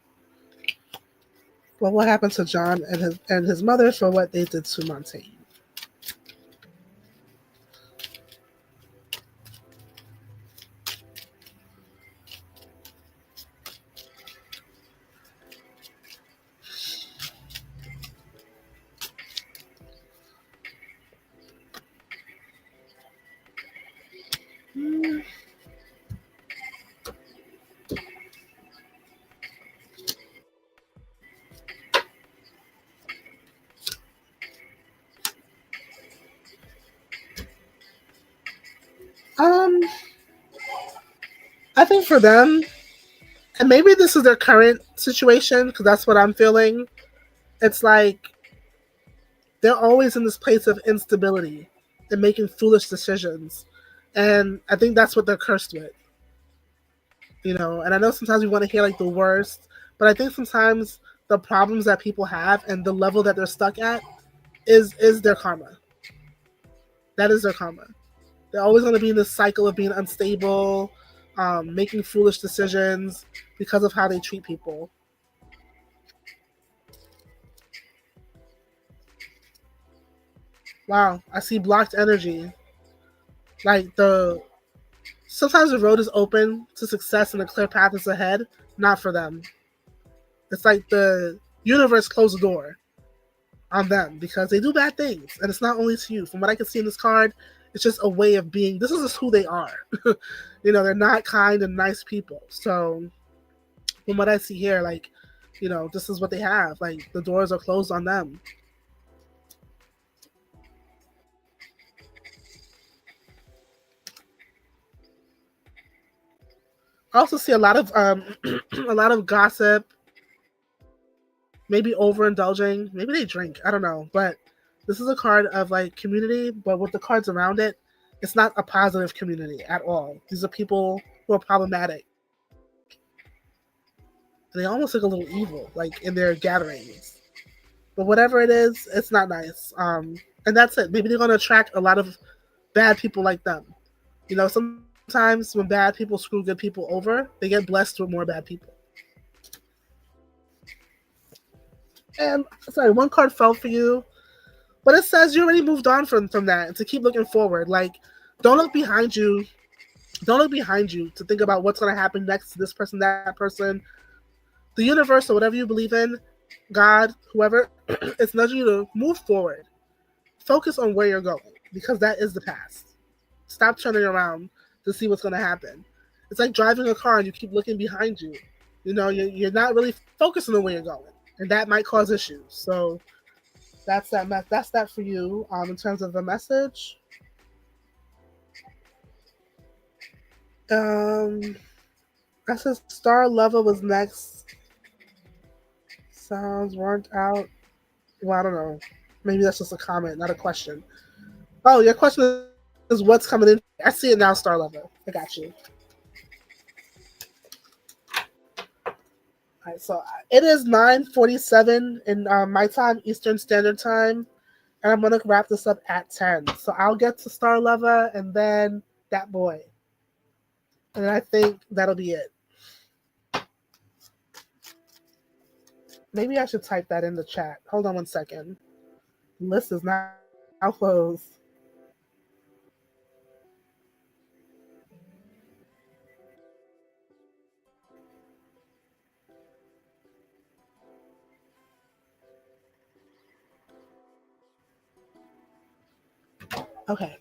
Well, what happened to John and his mother for what they did to Montaigne? Um, I think for them, and maybe this is their current situation because that's what I'm feeling. It's like they're always in this place of instability and making foolish decisions, and I think that's what they're cursed with. You know, and I know sometimes we want to hear like the worst, but I think sometimes the problems that people have and the level that they're stuck at is their karma. That is their karma. They're always going to be in this cycle of being unstable, making foolish decisions because of how they treat people. Wow, I see blocked energy. Like sometimes the road is open to success and a clear path is ahead. Not for them. It's like the universe closed the door on them because they do bad things, and it's not only to you. From what I can see in this card, it's just a way of being. This is just who they are. You know, they're not kind and nice people. So from what I see here, like, you know, this is what they have. Like the doors are closed on them. I also see a lot of a lot of gossip, maybe overindulging. Maybe they drink. I don't know. But this is a card of like community, but with the cards around it, it's not a positive community at all. These are people who are problematic. And they almost look a little evil, like in their gatherings. But whatever it is, it's not nice. And that's it. Maybe they're going to attract a lot of bad people like them. You know, sometimes when bad people screw good people over, they get blessed with more bad people. And sorry, one card fell for you, but it says you already moved on from that, and to keep looking forward. Like, don't look behind you. Don't look behind you to think about what's going to happen next to this person, that person, the universe, or whatever you believe in, God, whoever. It's nudging you to move forward. Focus on where you're going, because that is the past. Stop turning around to see what's going to happen. It's like driving a car and you keep looking behind you. You know, you're not really focusing on where you're going, and that might cause issues. So that's that. That's that for you. In terms of the message. I said Star Lover was next. Sounds weren't out. Well, I don't know. Maybe that's just a comment, not a question. Oh, your question is what's coming in. I see it now, Star Lover. I got you. All right, so it is 9:47 in my time, Eastern Standard Time, and I'm gonna wrap this up at 10. So I'll get to Star Lover and then that boy, and I think that'll be it. Maybe I should type that in the chat. Hold on one second. The list is now closed. Okay.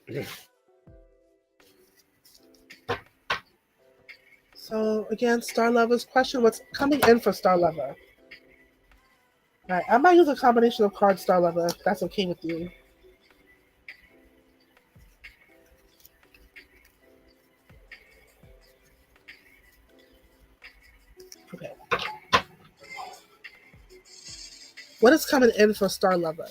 So again, Star Lover's question: what's coming in for Star Lover? All right, I might use a combination of cards, Star Lover, if that's okay with you. Okay. What is coming in for Star Lover?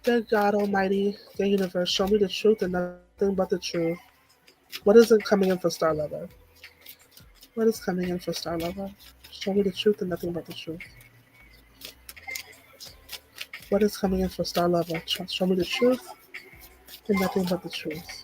Dear God Almighty, dear universe, show me the truth and nothing but the truth. What isn't coming in for Star Lover? What is coming in for Star Lover? Show me the truth and nothing but the truth. What is coming in for Star Lover? Show me the truth and nothing but the truth.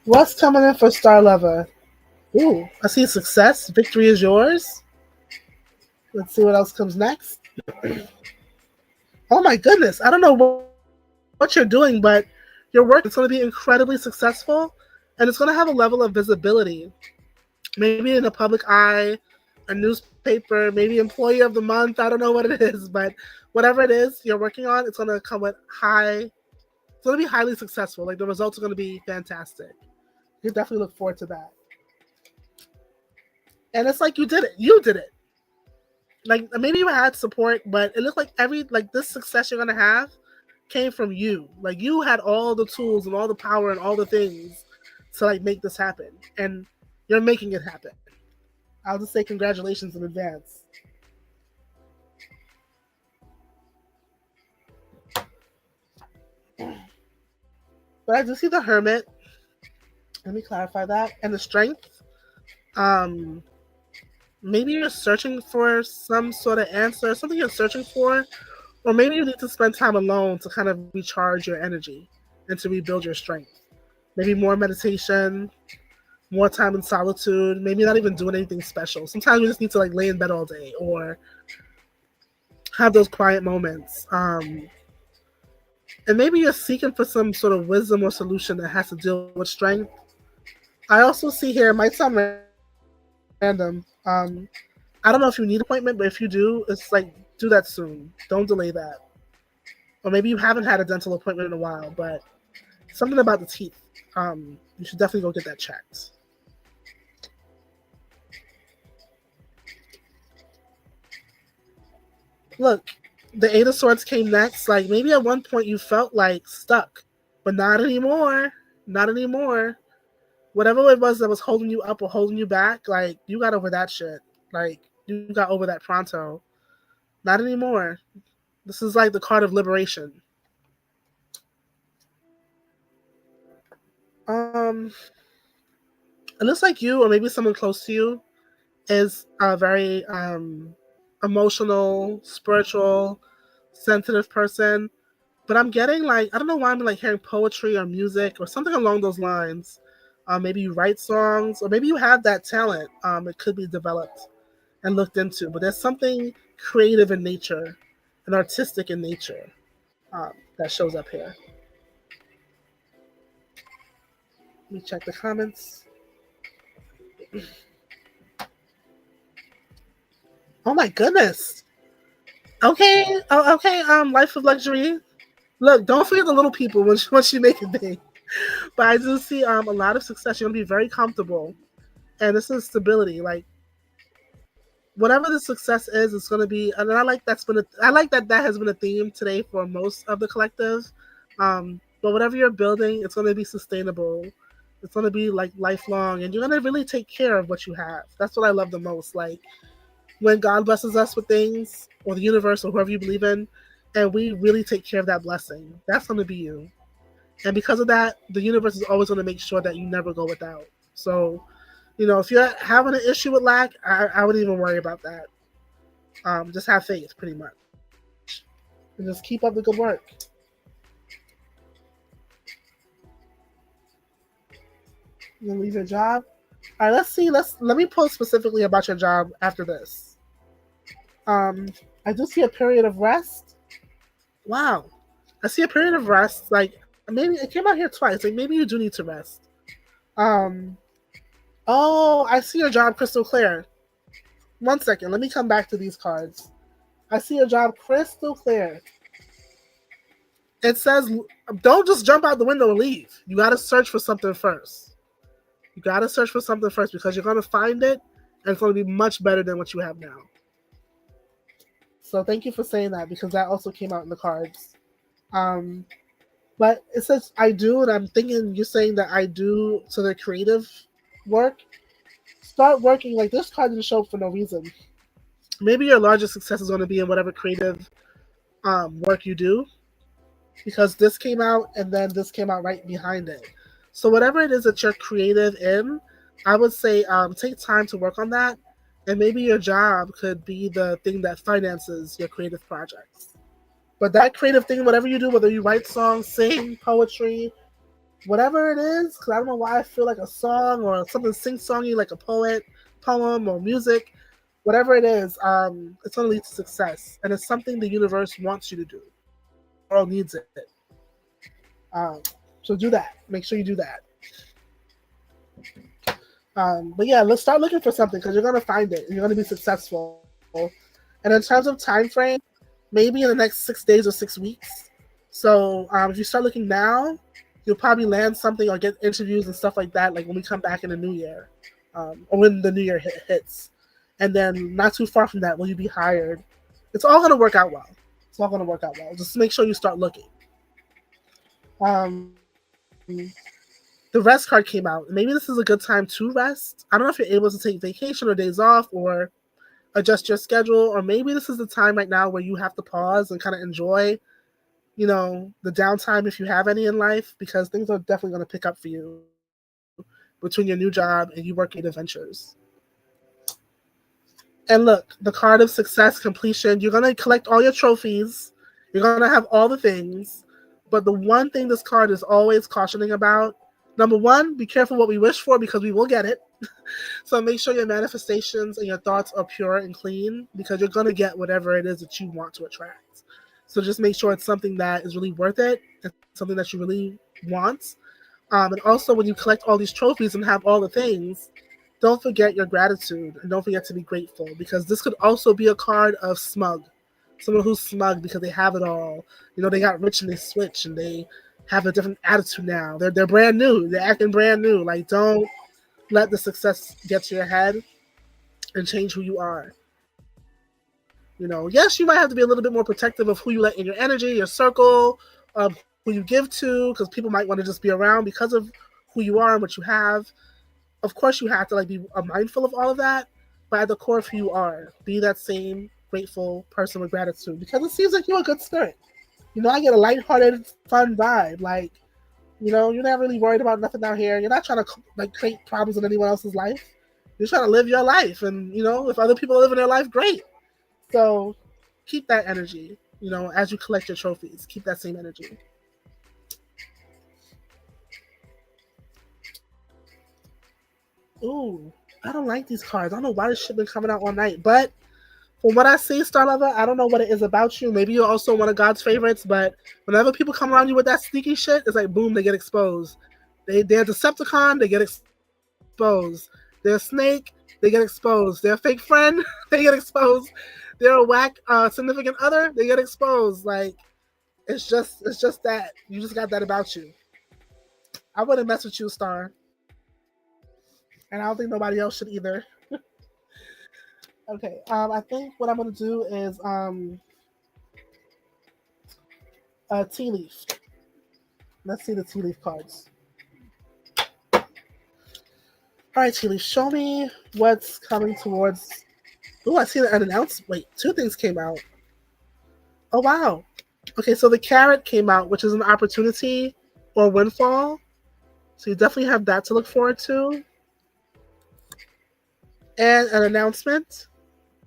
What's coming in for Star Lover? Ooh, I see success. Victory is yours. Let's see what else comes next. Oh my goodness. I don't know what you're doing, but your work is going to be incredibly successful, and it's going to have a level of visibility. Maybe in the public eye, a newspaper, maybe employee of the month. I don't know what it is, but whatever it is you're working on, it's going to come with it's going to be highly successful. Like the results are going to be fantastic. You definitely look forward to that. And it's like you did it. You did it. Like maybe you had support, but it looked like this success you're going to have came from you. Like you had all the tools and all the power and all the things to like make this happen. And you're making it happen. I'll just say congratulations in advance. But I do see the Hermit. Let me clarify that. And the Strength. Maybe you're searching for some sort of answer, something you're searching for, or maybe you need to spend time alone to kind of recharge your energy and to rebuild your strength. Maybe more meditation, more time in solitude, maybe not even doing anything special. Sometimes we just need to like lay in bed all day or have those quiet moments. And maybe you're seeking for some sort of wisdom or solution that has to deal with strength. I also see here, it might sound random. I don't know if you need an appointment, but if you do, it's like, do that soon. Don't delay that. Or maybe you haven't had a dental appointment in a while, but something about the teeth. You should definitely go get that checked. Look, the Eight of Swords came next. Like maybe at one point you felt like stuck, but not anymore. Not anymore. Whatever it was that was holding you up or holding you back, like you got over that shit. Like you got over that pronto. Not anymore. This is like the card of liberation. Um, it looks like you or maybe someone close to you is a very emotional, spiritual, sensitive person. But I'm getting like I don't know why I'm like hearing poetry or music or something along those lines. Maybe you write songs or maybe you have that talent. It could be developed and looked into. But there's something creative in nature and artistic in nature that shows up here. Let me check the comments. Oh my goodness. Okay. Oh, okay. Life of luxury. Look, don't forget the little people once you make it big. But I do see a lot of success. You're gonna be very comfortable, and this is stability. Like whatever the success is, it's gonna be. And I like I like that has been a theme today for most of the collective. But whatever you're building, it's gonna be sustainable. It's gonna be like lifelong, and you're gonna really take care of what you have. That's what I love the most. Like when God blesses us with things, or the universe, or whoever you believe in, and we really take care of that blessing, that's gonna be you. And because of that, the universe is always going to make sure that you never go without. So, if you're having an issue with lack, I wouldn't even worry about that. Just have faith, pretty much. And just keep up the good work. You gonna leave your job? All right, let's see. Let me post specifically about your job after this. I do see a period of rest. Wow, I see a period of rest. Like maybe it came out here twice. Like maybe you do need to rest. Um, oh, I see your job crystal clear. One second, let me come back to these cards. I see your job crystal clear. It says, don't just jump out the window and leave. You got to search for something first. You got to search for something first because you're going to find it and it's going to be much better than what you have now. So thank you for saying that because that also came out in the cards. But it says I do, and I'm thinking you're saying that I do to the creative work. Start working. Like this card didn't show up for no reason. Maybe your largest success is going to be in whatever creative work you do, because this came out and then this came out right behind it. So whatever it is that you're creative in, I would say take time to work on that, and maybe your job could be the thing that finances your creative projects. But that creative thing, whatever you do, whether you write songs, sing, poetry, whatever it is, because I don't know why I feel like a song or something sing-songy like a poem or music, whatever it is, it's going to lead to success. And it's something the universe wants you to do. The world needs it. So do that. Make sure you do that. But yeah, let's start looking for something because you're going to find it and you're going to be successful. And in terms of time frame, maybe in the next 6 days or 6 weeks. So if you start looking now, you'll probably land something or get interviews and stuff like that, like when we come back in the new year, or when the new year hits. And then not too far from that, will you be hired? It's all going to work out well. It's all going to work out well. Just make sure you start looking. The rest card came out. Maybe this is a good time to rest. I don't know if you're able to take vacation or days off or adjust your schedule, or maybe this is the time right now where you have to pause and kind of enjoy, the downtime if you have any in life, because things are definitely going to pick up for you between your new job and you working adventures. And look, the card of success, completion, you're going to collect all your trophies. You're going to have all the things. But the one thing this card is always cautioning about, number one, be careful what we wish for because we will get it. So make sure your manifestations and your thoughts are pure and clean because you're going to get whatever it is that you want to attract. So just make sure it's something that is really worth it and something that you really want. And also when you collect all these trophies and have all the things, don't forget your gratitude and don't forget to be grateful because this could also be a card of smug. someone who's smug because they have it all. You know, they got rich and they switch and they have a different attitude now. They're brand new. They're acting brand new. Like, don't let the success get to your head and change who you are. You know, yes, you might have to be a little bit more protective of who you let in your energy, your circle, who you give to, because people might want to just be around because of who you are and what you have. Of course, you have to like be mindful of all of that, but at the core of who you are, be that same grateful person with gratitude, because it seems like you're a good spirit. You know, I get a lighthearted, fun vibe. Like, you know, you're not really worried about nothing out here. You're not trying to like create problems in anyone else's life. You're trying to live your life, and you know, if other people are living their life, great. So keep that energy. You know, as you collect your trophies, keep that same energy. Ooh, I don't like these cards. I don't know why this shit been coming out all night, but from what I see, Star Lover, I don't know what it is about you. Maybe you're also one of God's favorites, but whenever people come around you with that sneaky shit, it's like boom, they get exposed. They're Decepticon, they get exposed. They're a snake, they get exposed. They're a fake friend, they get exposed. They're a whack significant other, they get exposed. Like it's just that you just got that about you. I wouldn't mess with you, Star, and I don't think nobody else should either. Okay, I think what I'm gonna do is tea leaf. Let's see the tea leaf cards. All right, tea leaf, show me what's coming towards. Oh, I see an announcement. Wait, two things came out. Oh wow. Okay, so the carrot came out, which is an opportunity or windfall. So you definitely have that to look forward to. And an announcement.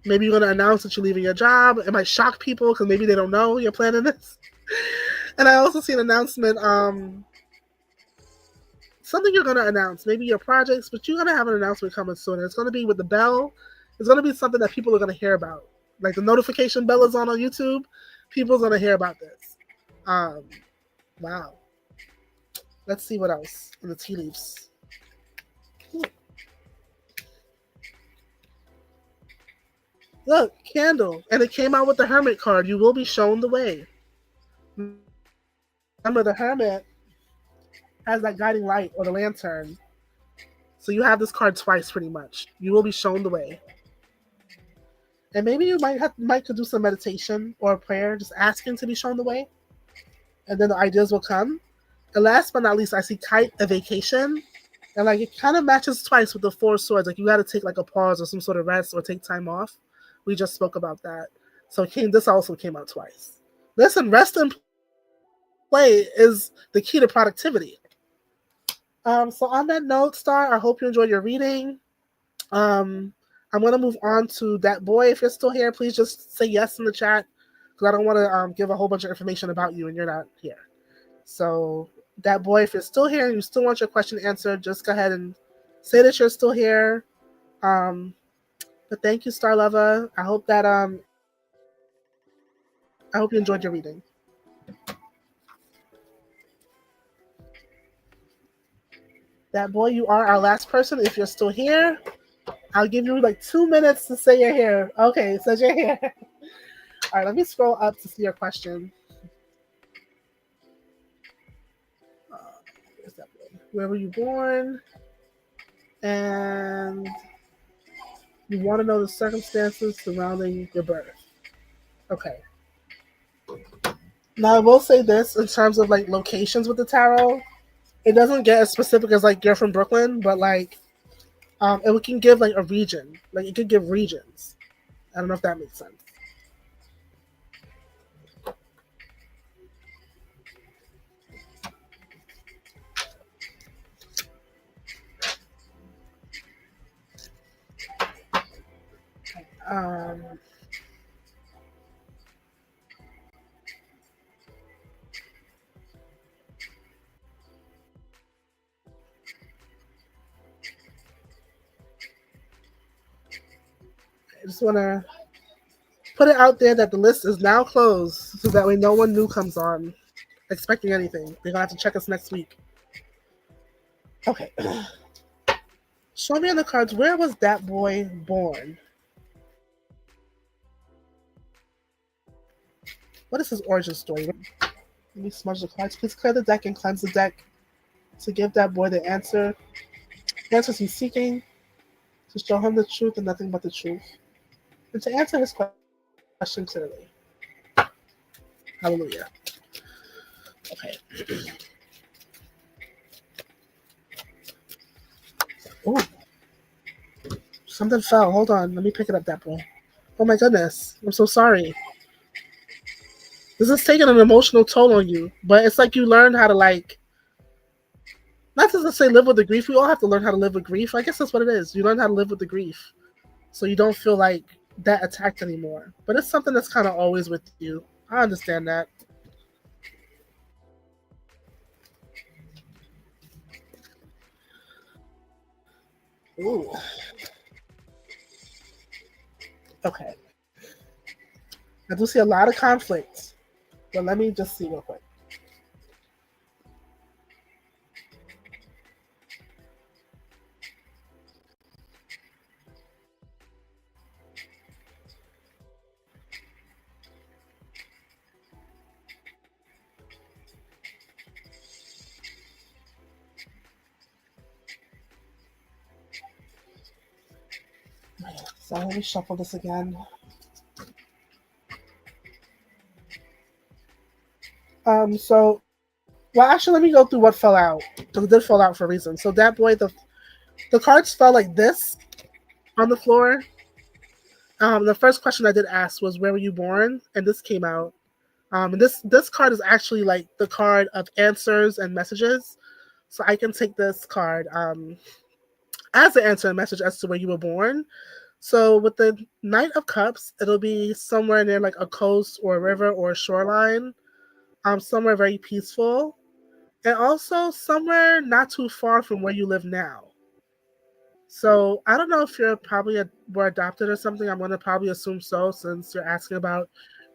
Maybe you're going to announce that you're leaving your job. It might shock people because maybe they don't know you're planning this. And I also see an announcement, something you're going to announce, maybe your projects, but you're going to have an announcement coming soon. It's going to be with the bell. It's going to be something that people are going to hear about. Like the notification bell is on YouTube. People's going to hear about this. Wow. Let's see what else in the tea leaves. Look, candle. And it came out with the hermit card. You will be shown the way. Remember, the hermit has that guiding light or the lantern. So you have this card twice pretty much. You will be shown the way. And maybe you might could do some meditation or a prayer, just asking to be shown the way. And then the ideas will come. And last but not least, I see kite, a vacation. And like it kind of matches twice with the four swords. Like you got to take like a pause or some sort of rest or take time off. We just spoke about that. So this also came out twice. Listen, rest and play is the key to productivity. So on that note, Star, I hope you enjoyed your reading. I'm going to move on to that boy. If you're still here, please just say yes in the chat because I don't want to give a whole bunch of information about you and you're not here. So that boy, if you're still here and you still want your question answered, just go ahead and say that you're still here. But thank you, Star Lover. I hope that I hope you enjoyed your reading. That boy, you are our last person. If you're still here, I'll give you like 2 minutes to say you're here. Okay, it says you're here. All right, let me scroll up to see your question. Where were you born? And you want to know the circumstances surrounding your birth. Okay. Now, I will say this in terms of like locations with the tarot. It doesn't get as specific as like you're from Brooklyn, but like it can give like a region. Like it could give regions. I don't know if that makes sense. I just want to put it out there that the list is now closed so that way no one new comes on expecting anything. They're going to have to check us next week. Okay. Show me on the cards, where was that boy born? What is his origin story? Let me smudge the cards. Please clear the deck and cleanse the deck to give that boy the answers he's seeking, to show him the truth and nothing but the truth, and to answer his question clearly. Hallelujah. Okay. Oh, something fell. Hold on. Let me pick it up, that boy. Oh my goodness. I'm so sorry. This is taking an emotional toll on you, but it's like you learn how to not to say live with the grief. We all have to learn how to live with grief. I guess that's what it is. You learn how to live with the grief, so you don't feel like that attacked anymore. But it's something that's kind of always with you. I understand that. Ooh. Okay. I do see a lot of conflict, but let me just see real quick. So let me shuffle this again. So, well, actually, let me go through what fell out. Because it did fall out for a reason. So that boy, the cards fell like this on the floor. The first question I did ask was, "Where were you born?" And this came out. And this card is actually like the card of answers and messages. So I can take this card as an answer and message as to where you were born. So with the Knight of Cups, it'll be somewhere near like a coast or a river or a shoreline, somewhere very peaceful, and also somewhere not too far from where you live now. So I don't know if you're probably were adopted or something. I'm gonna probably assume so, since you're asking about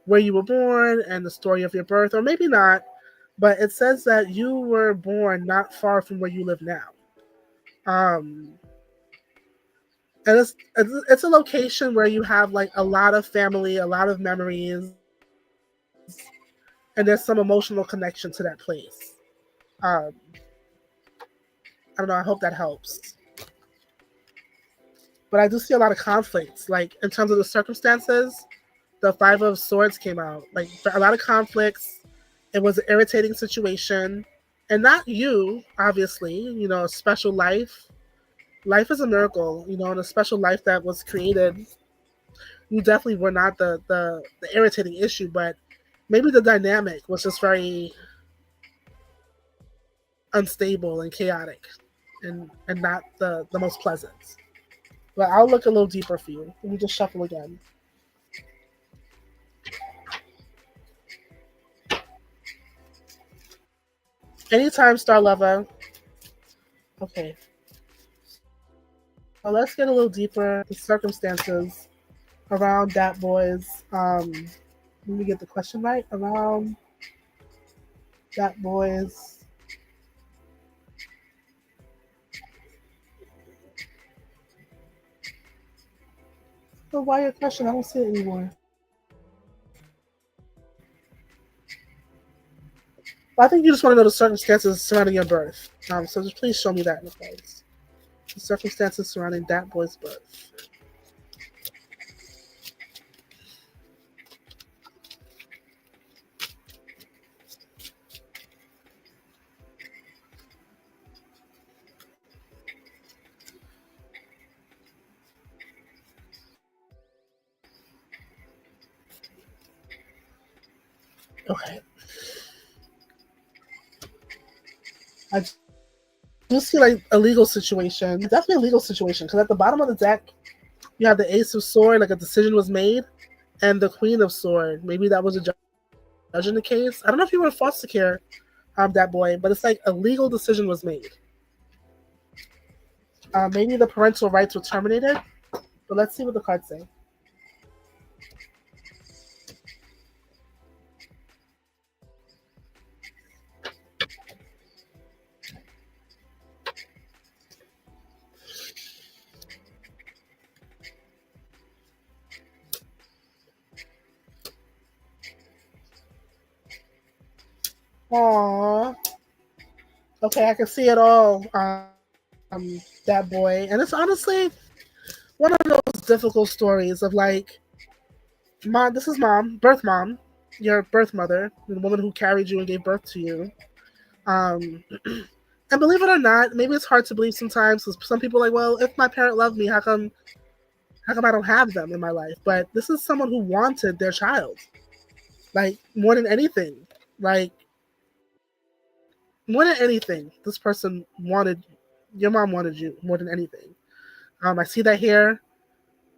where you were born and the story of your birth, or maybe not. But it says that you were born not far from where you live now. Um, and it's a location where you have like a lot of family, a lot of memories, and there's some emotional connection to that place. Um, I don't know. I hope that helps. But I do see a lot of conflicts, like in terms of the circumstances. The Five of Swords came out, like a lot of conflicts. It was an irritating situation, and not you, obviously. You know, a special life. Life is a miracle, you know, and a special life that was created. You definitely were not the irritating issue, but maybe the dynamic was just very unstable and chaotic, and not the most pleasant. But I'll look a little deeper for you. Let me just shuffle again. Anytime, Star Lover. Okay. So let's get a little deeper. The circumstances around that boy's. Let me get the question right. Around that boy's. Oh, why your question? I don't see it anymore. Well, I think you just want to know the circumstances surrounding your birth. So just please show me that in the cards. The circumstances surrounding that boy's birth. Okay. I do see like a legal situation. Definitely a legal situation. Because at the bottom of the deck, you have the Ace of Sword, like a decision was made, and the Queen of Sword. Maybe that was a judge in the case. I don't know if you were in foster care, that boy, but it's like a legal decision was made. Maybe the parental rights were terminated. But let's see what the cards say. Aww. Okay, I can see it all. That boy, and it's honestly one of those difficult stories of like, mom. This is mom, birth mom, your birth mother, the woman who carried you and gave birth to you. Um, and believe it or not, maybe it's hard to believe sometimes because some people are like, well, if my parent loved me, how come I don't have them in my life? But this is someone who wanted their child, like more than anything, like more than anything. This person wanted your mom wanted you more than anything. I see that here.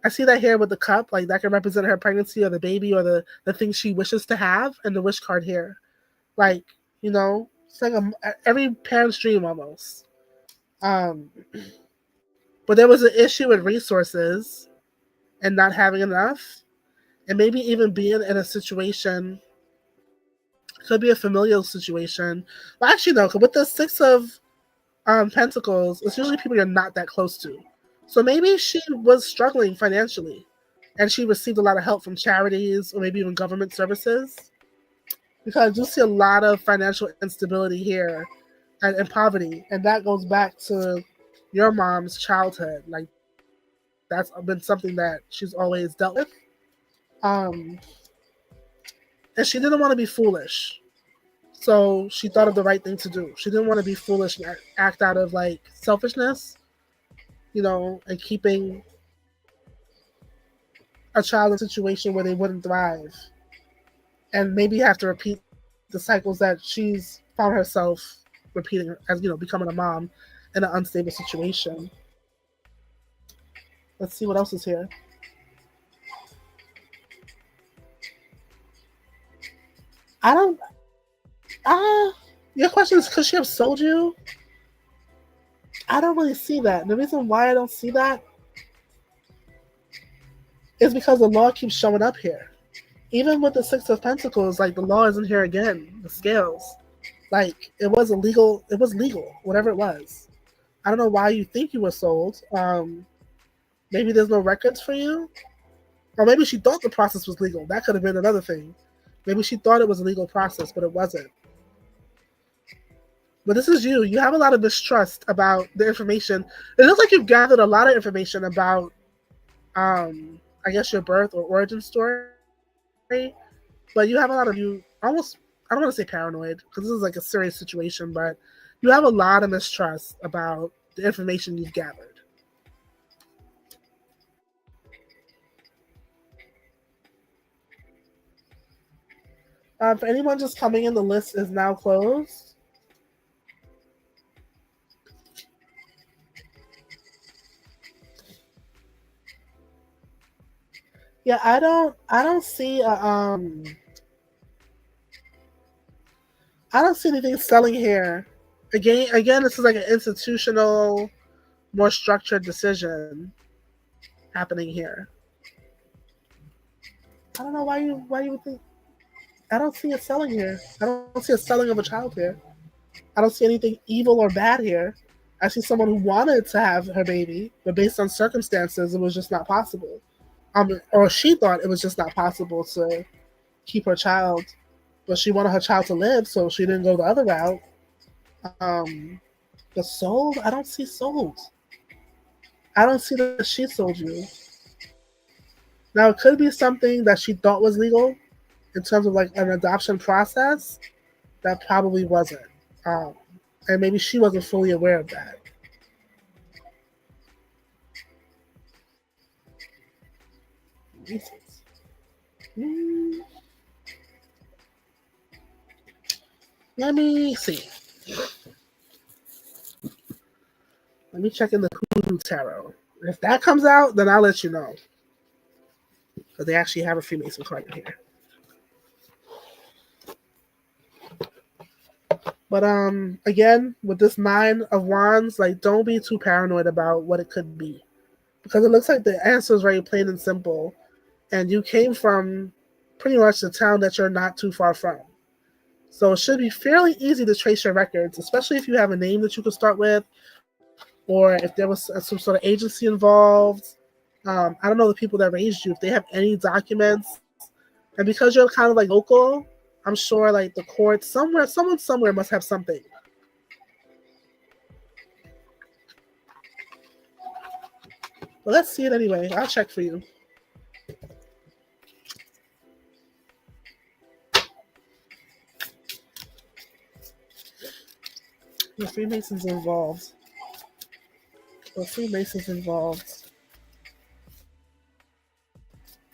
I see that here with the cup, like that can represent her pregnancy or the baby or the thing she wishes to have, and the wish card here, like it's like every parent's dream almost. Um, but there was an issue with resources and not having enough, and maybe even being in a situation, could be a familial situation. Well, actually, no, with the Six of Pentacles, it's usually people you're not that close to. So maybe she was struggling financially and she received a lot of help from charities or maybe even government services. Because I do see a lot of financial instability here and poverty. And that goes back to your mom's childhood. Like, that's been something that she's always dealt with. And she didn't want to be foolish. So she thought of the right thing to do. She didn't want to be foolish and act out of like selfishness, and keeping a child in a situation where they wouldn't thrive and maybe have to repeat the cycles that she's found herself repeating as, becoming a mom in an unstable situation. Let's see what else is here. I don't, your question is, could she have sold you? I don't really see that. And the reason why I don't see that is because the law keeps showing up here. Even with the Six of Pentacles, like the law isn't here again. The scales, like it was illegal. It was legal, whatever it was. I don't know why you think you were sold. Maybe there's no records for you, or maybe she thought the process was legal. That could have been another thing. Maybe she thought it was a legal process, but it wasn't. But this is you. You have a lot of mistrust about the information. It looks like you've gathered a lot of information about, I guess, your birth or origin story. But you have a lot of I don't want to say paranoid because this is like a serious situation, but you have a lot of mistrust about the information you've gathered. For anyone just coming in, the list is now closed. Yeah, I don't see I don't see anything selling here. Again, this is like an institutional, more structured decision happening here. I don't know why you would think. I don't see it selling here. I don't see a selling of a child here. I don't see anything evil or bad here. I see someone who wanted to have her baby, but based on circumstances, it was just not possible. Or she thought it was just not possible to keep her child, but she wanted her child to live, so she didn't go the other route. The sold, I don't see sold. I don't see that she sold you. Now it could be something that she thought was legal in terms of like an adoption process that probably wasn't. And maybe she wasn't fully aware of that. Let me see. Let me check in the Hoodoo Tarot. If that comes out, then I'll let you know. Because they actually have a Freemason card in here. But again, with this Nine of Wands, like don't be too paranoid about what it could be. Because it looks like the answer is very plain and simple. And you came from pretty much the town that you're not too far from. So it should be fairly easy to trace your records, especially if you have a name that you could start with, or if there was some sort of agency involved. I don't know the people that raised you, if they have any documents. And because you're kind of like local, I'm sure like the court somewhere, someone somewhere must have something. But let's see it anyway. I'll check for you. The Freemasons involved. The Freemasons involved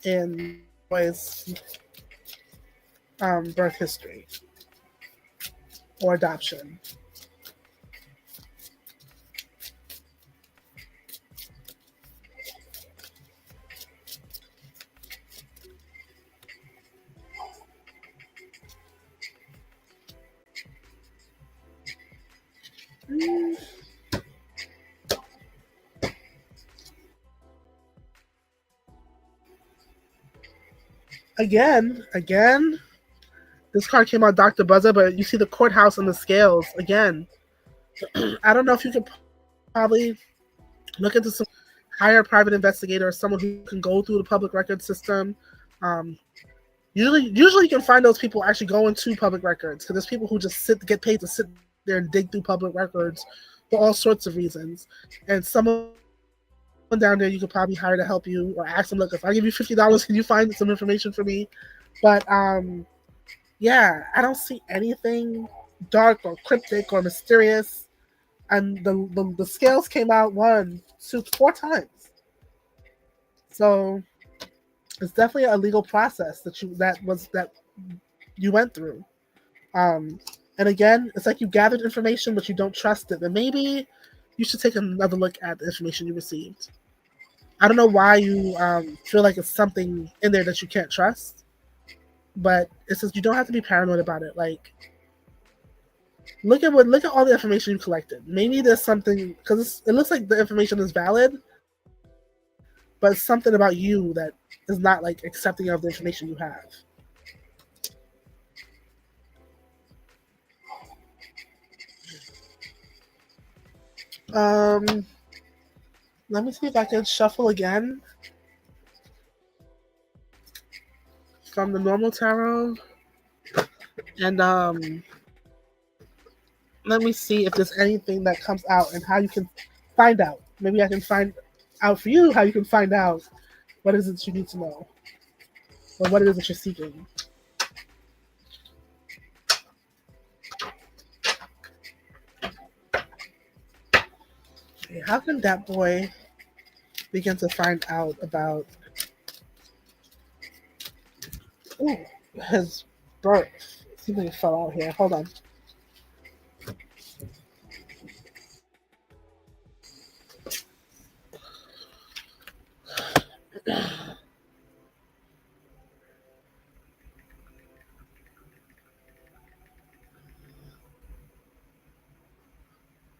in boys' birth history or adoption. Again, this card came out Dr. Buzzer, but you see the courthouse and the scales again. I don't know if you could probably look into some hire a private investigator or someone who can go through the public record system. Um, usually you can find those people actually going to public records because there's people who just get paid to sit there and dig through public records for all sorts of reasons. And someone down there you could probably hire to help you or ask them, look, if I give you $50, can you find some information for me? But yeah, I don't see anything dark or cryptic or mysterious. And the scales came out 1, 2, 4 times. So it's definitely a legal process that you went through. And again, it's like you gathered information, but you don't trust it. And maybe you should take another look at the information you received. I don't know why you feel like it's something in there that you can't trust, but it says you don't have to be paranoid about it. Like, look at all the information you collected. Maybe there's something, because it looks like the information is valid, but it's something about you that is not like accepting of the information you have. Let me see if I can shuffle again from the normal tarot, and let me see if there's anything that comes out and how you can find out. Maybe I can find out for you how you can find out what it is that you need to know or what it is that you're seeking. Okay, how can that boy begin to find out about his birth? Something fell out here. Hold on.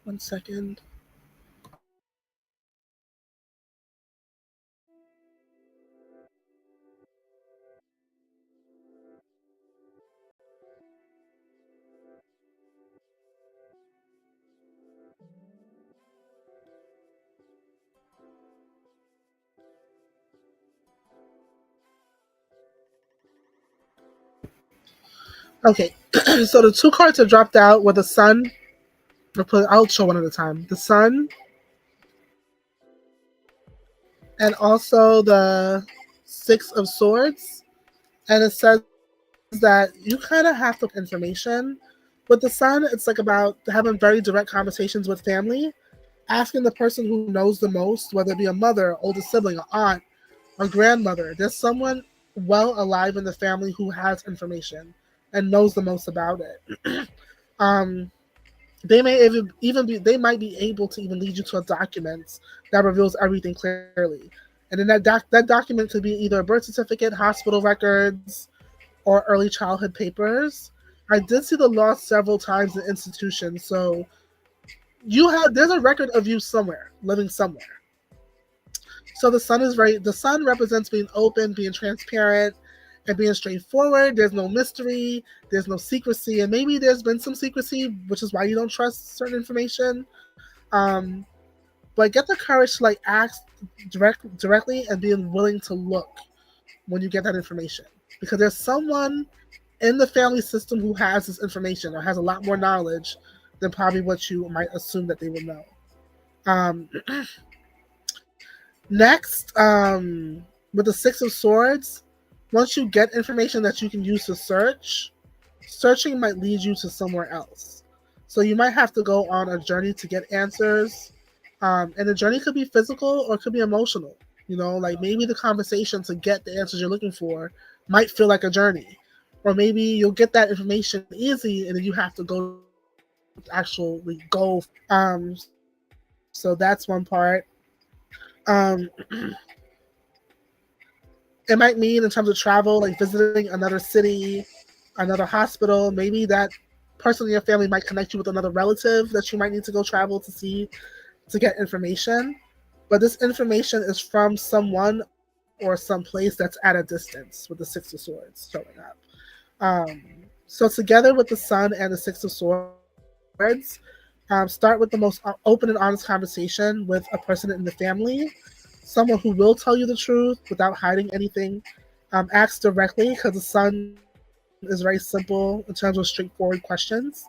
One second. Okay, so the 2 cards that dropped out were the Sun. I'll show one at a time. The Sun, and also the 6 of Swords. And it says that you kind of have to information. With the Sun, it's like about having very direct conversations with family, asking the person who knows the most, whether it be a mother, older sibling, an aunt, or grandmother. There's someone well alive in the family who has information and knows the most about it. They may they might be able to even lead you to a document that reveals everything clearly. And then that document could be either a birth certificate, hospital records, or early childhood papers. I did see the law several times in institutions, so there's a record of you somewhere, living somewhere. So the Sun represents being open, being transparent, and being straightforward. There's no mystery, there's no secrecy, and maybe there's been some secrecy, which is why you don't trust certain information. But get the courage to like ask directly and being willing to look when you get that information, because there's someone in the family system who has this information or has a lot more knowledge than probably what you might assume that they would know. Um, Next, with the Six of Swords, once you get information that you can use to search, searching might lead you to somewhere else. So you might have to go on a journey to get answers. And the journey could be physical or it could be emotional. Like maybe the conversation to get the answers you're looking for might feel like a journey. Or maybe you'll get that information easy and then you have to go actually go. So that's one part. Um, it might mean in terms of travel, like visiting another city, another hospital. Maybe that person in your family might connect you with another relative that you might need to go travel to see to get information. But this information is from someone or some place that's at a distance with the Six of Swords showing up. So together with the Sun and the Six of Swords, start with the most open and honest conversation with a person in the family, someone who will tell you the truth without hiding anything. Ask directly because the Sun is very simple in terms of straightforward questions.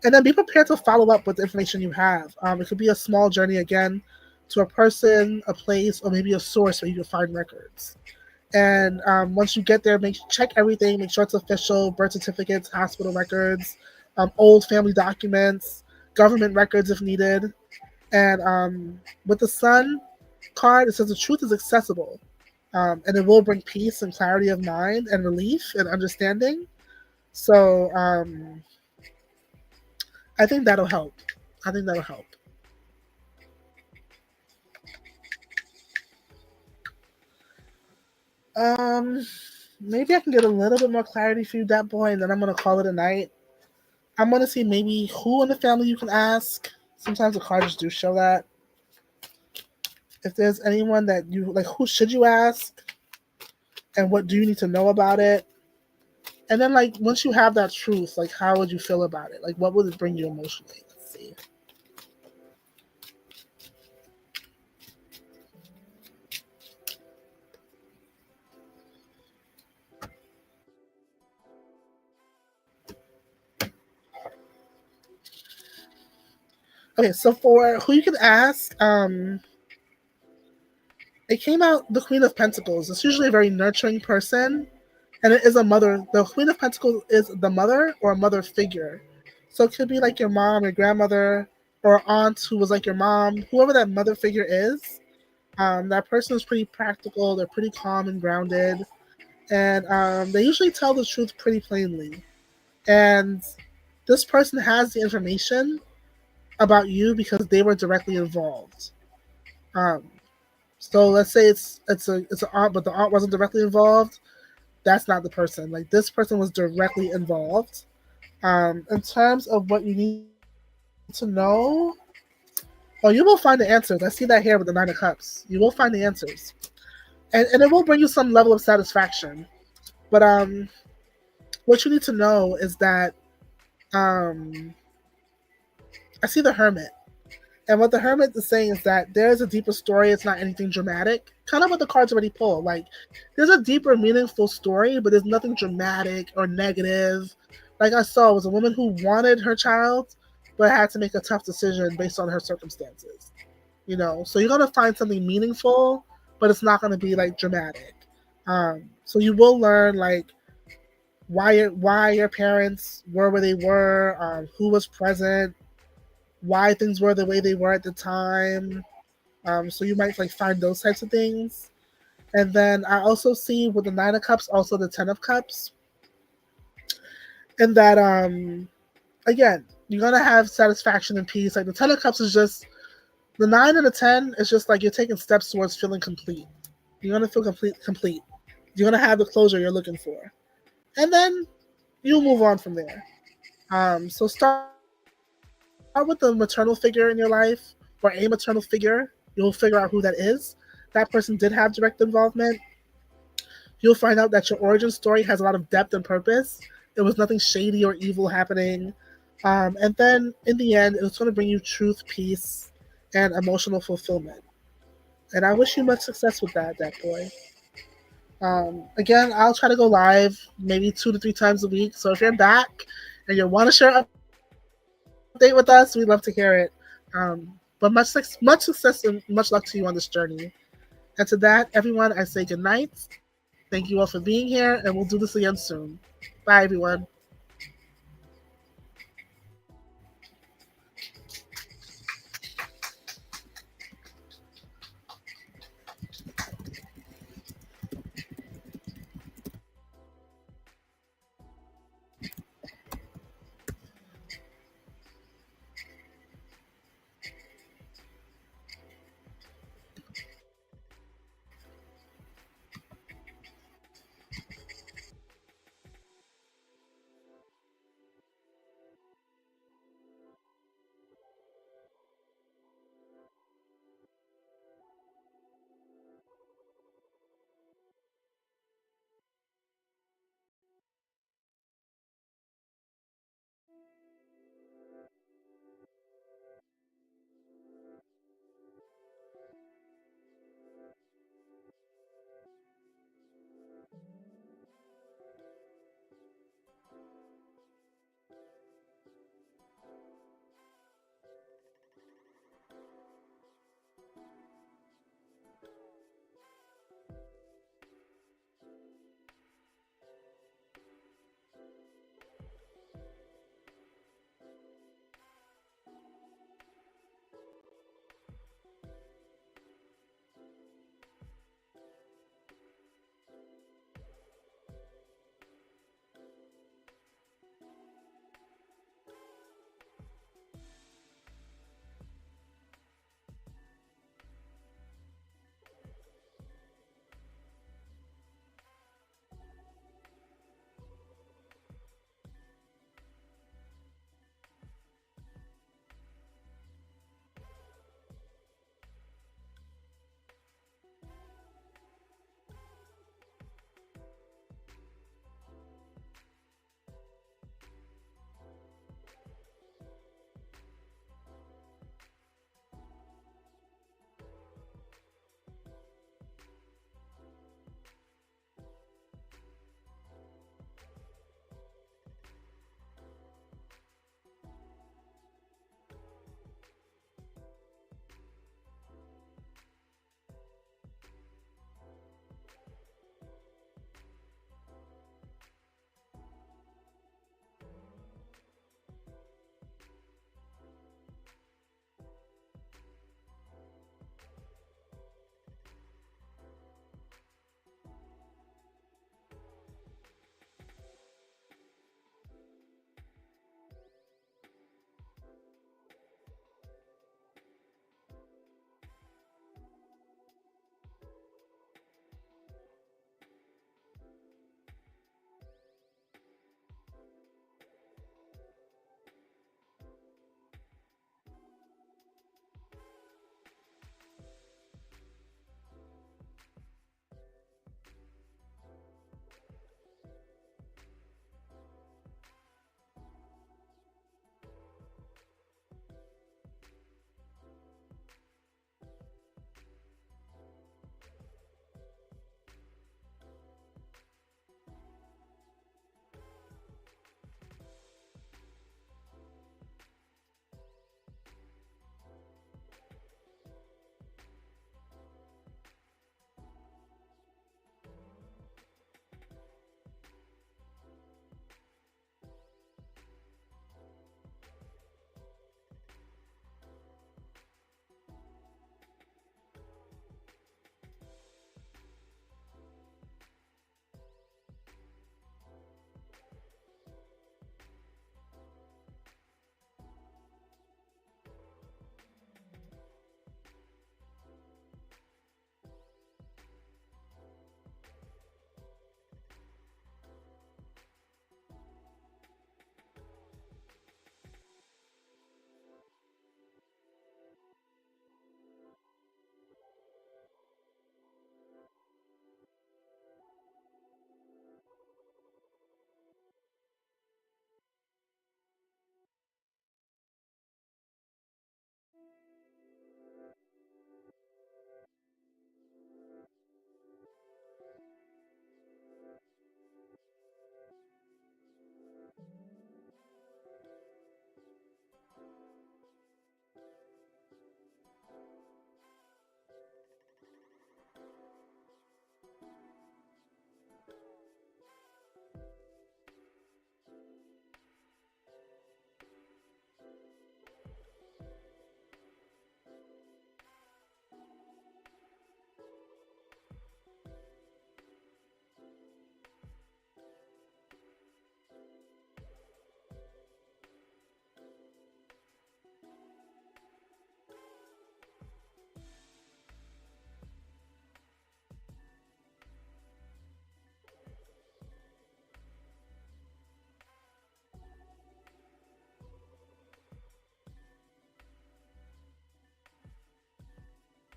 And then be prepared to follow up with the information you have. It could be a small journey again to a person, a place, or maybe a source where you can find records. And once you get there, check everything, make sure it's official, birth certificates, hospital records, old family documents, government records if needed. And with the Sun card, it says the truth is accessible. And it will bring peace and clarity of mind and relief and understanding. So I think that'll help. I think that'll help. Maybe I can get a little bit more clarity for you, that boy, and then I'm gonna call it a night. I'm gonna see maybe who in the family you can ask. Sometimes the cards do show that. If there's anyone that you like, who should you ask? And what do you need to know about it? And then, like, once you have that truth, like, how would you feel about it? Like, what would it bring you emotionally? Let's see. Okay, so for who you can ask, it came out the Queen of Pentacles. It's usually a very nurturing person, and it is a mother. The Queen of Pentacles is the mother or a mother figure. So it could be like your mom, your grandmother, or aunt who was like your mom, whoever that mother figure is. That person is pretty practical. They're pretty calm and grounded, and they usually tell the truth pretty plainly. And this person has the information about you because they were directly involved. Um, so let's say it's an aunt, but the aunt wasn't directly involved. That's not the person. Like, this person was directly involved. In terms of what you need to know, oh, you will find the answers. I see that here with the Nine of Cups. You will find the answers, and it will bring you some level of satisfaction. But what you need to know is that I see the Hermit. And what the Hermit is saying is that there's a deeper story. It's not anything dramatic. Kind of what the cards already pull. Like, there's a deeper, meaningful story, but there's nothing dramatic or negative. Like I saw, it was a woman who wanted her child, but had to make a tough decision based on her circumstances. So you're gonna find something meaningful, but it's not gonna be like dramatic. So you will learn like why your parents were where they were, who was present, why things were the way they were at the time. So you might like find those types of things. And then I also see with the Nine of Cups, also the Ten of Cups. And that again, you're gonna have satisfaction and peace. Like, the Ten of Cups is just the 9 and the 10 is just like you're taking steps towards feeling complete. You're gonna feel complete. You're gonna have the closure you're looking for. And then you'll move on from there. So start with the maternal figure in your life or a maternal figure. You'll figure out who that is. That person did have direct involvement. You'll find out that your origin story has a lot of depth and purpose. There was nothing shady or evil happening. And then in the end, it's going to bring you truth, peace, and emotional fulfillment. And I wish you much success with that boy. Again, I'll try to go live maybe 2 to 3 times a week. So if you're back and you want to share an update with us, we'd love to hear it. But much success and much luck to you on this journey. And to that, everyone, I say good night. Thank you all for being here, and we'll do this again soon. Bye, everyone.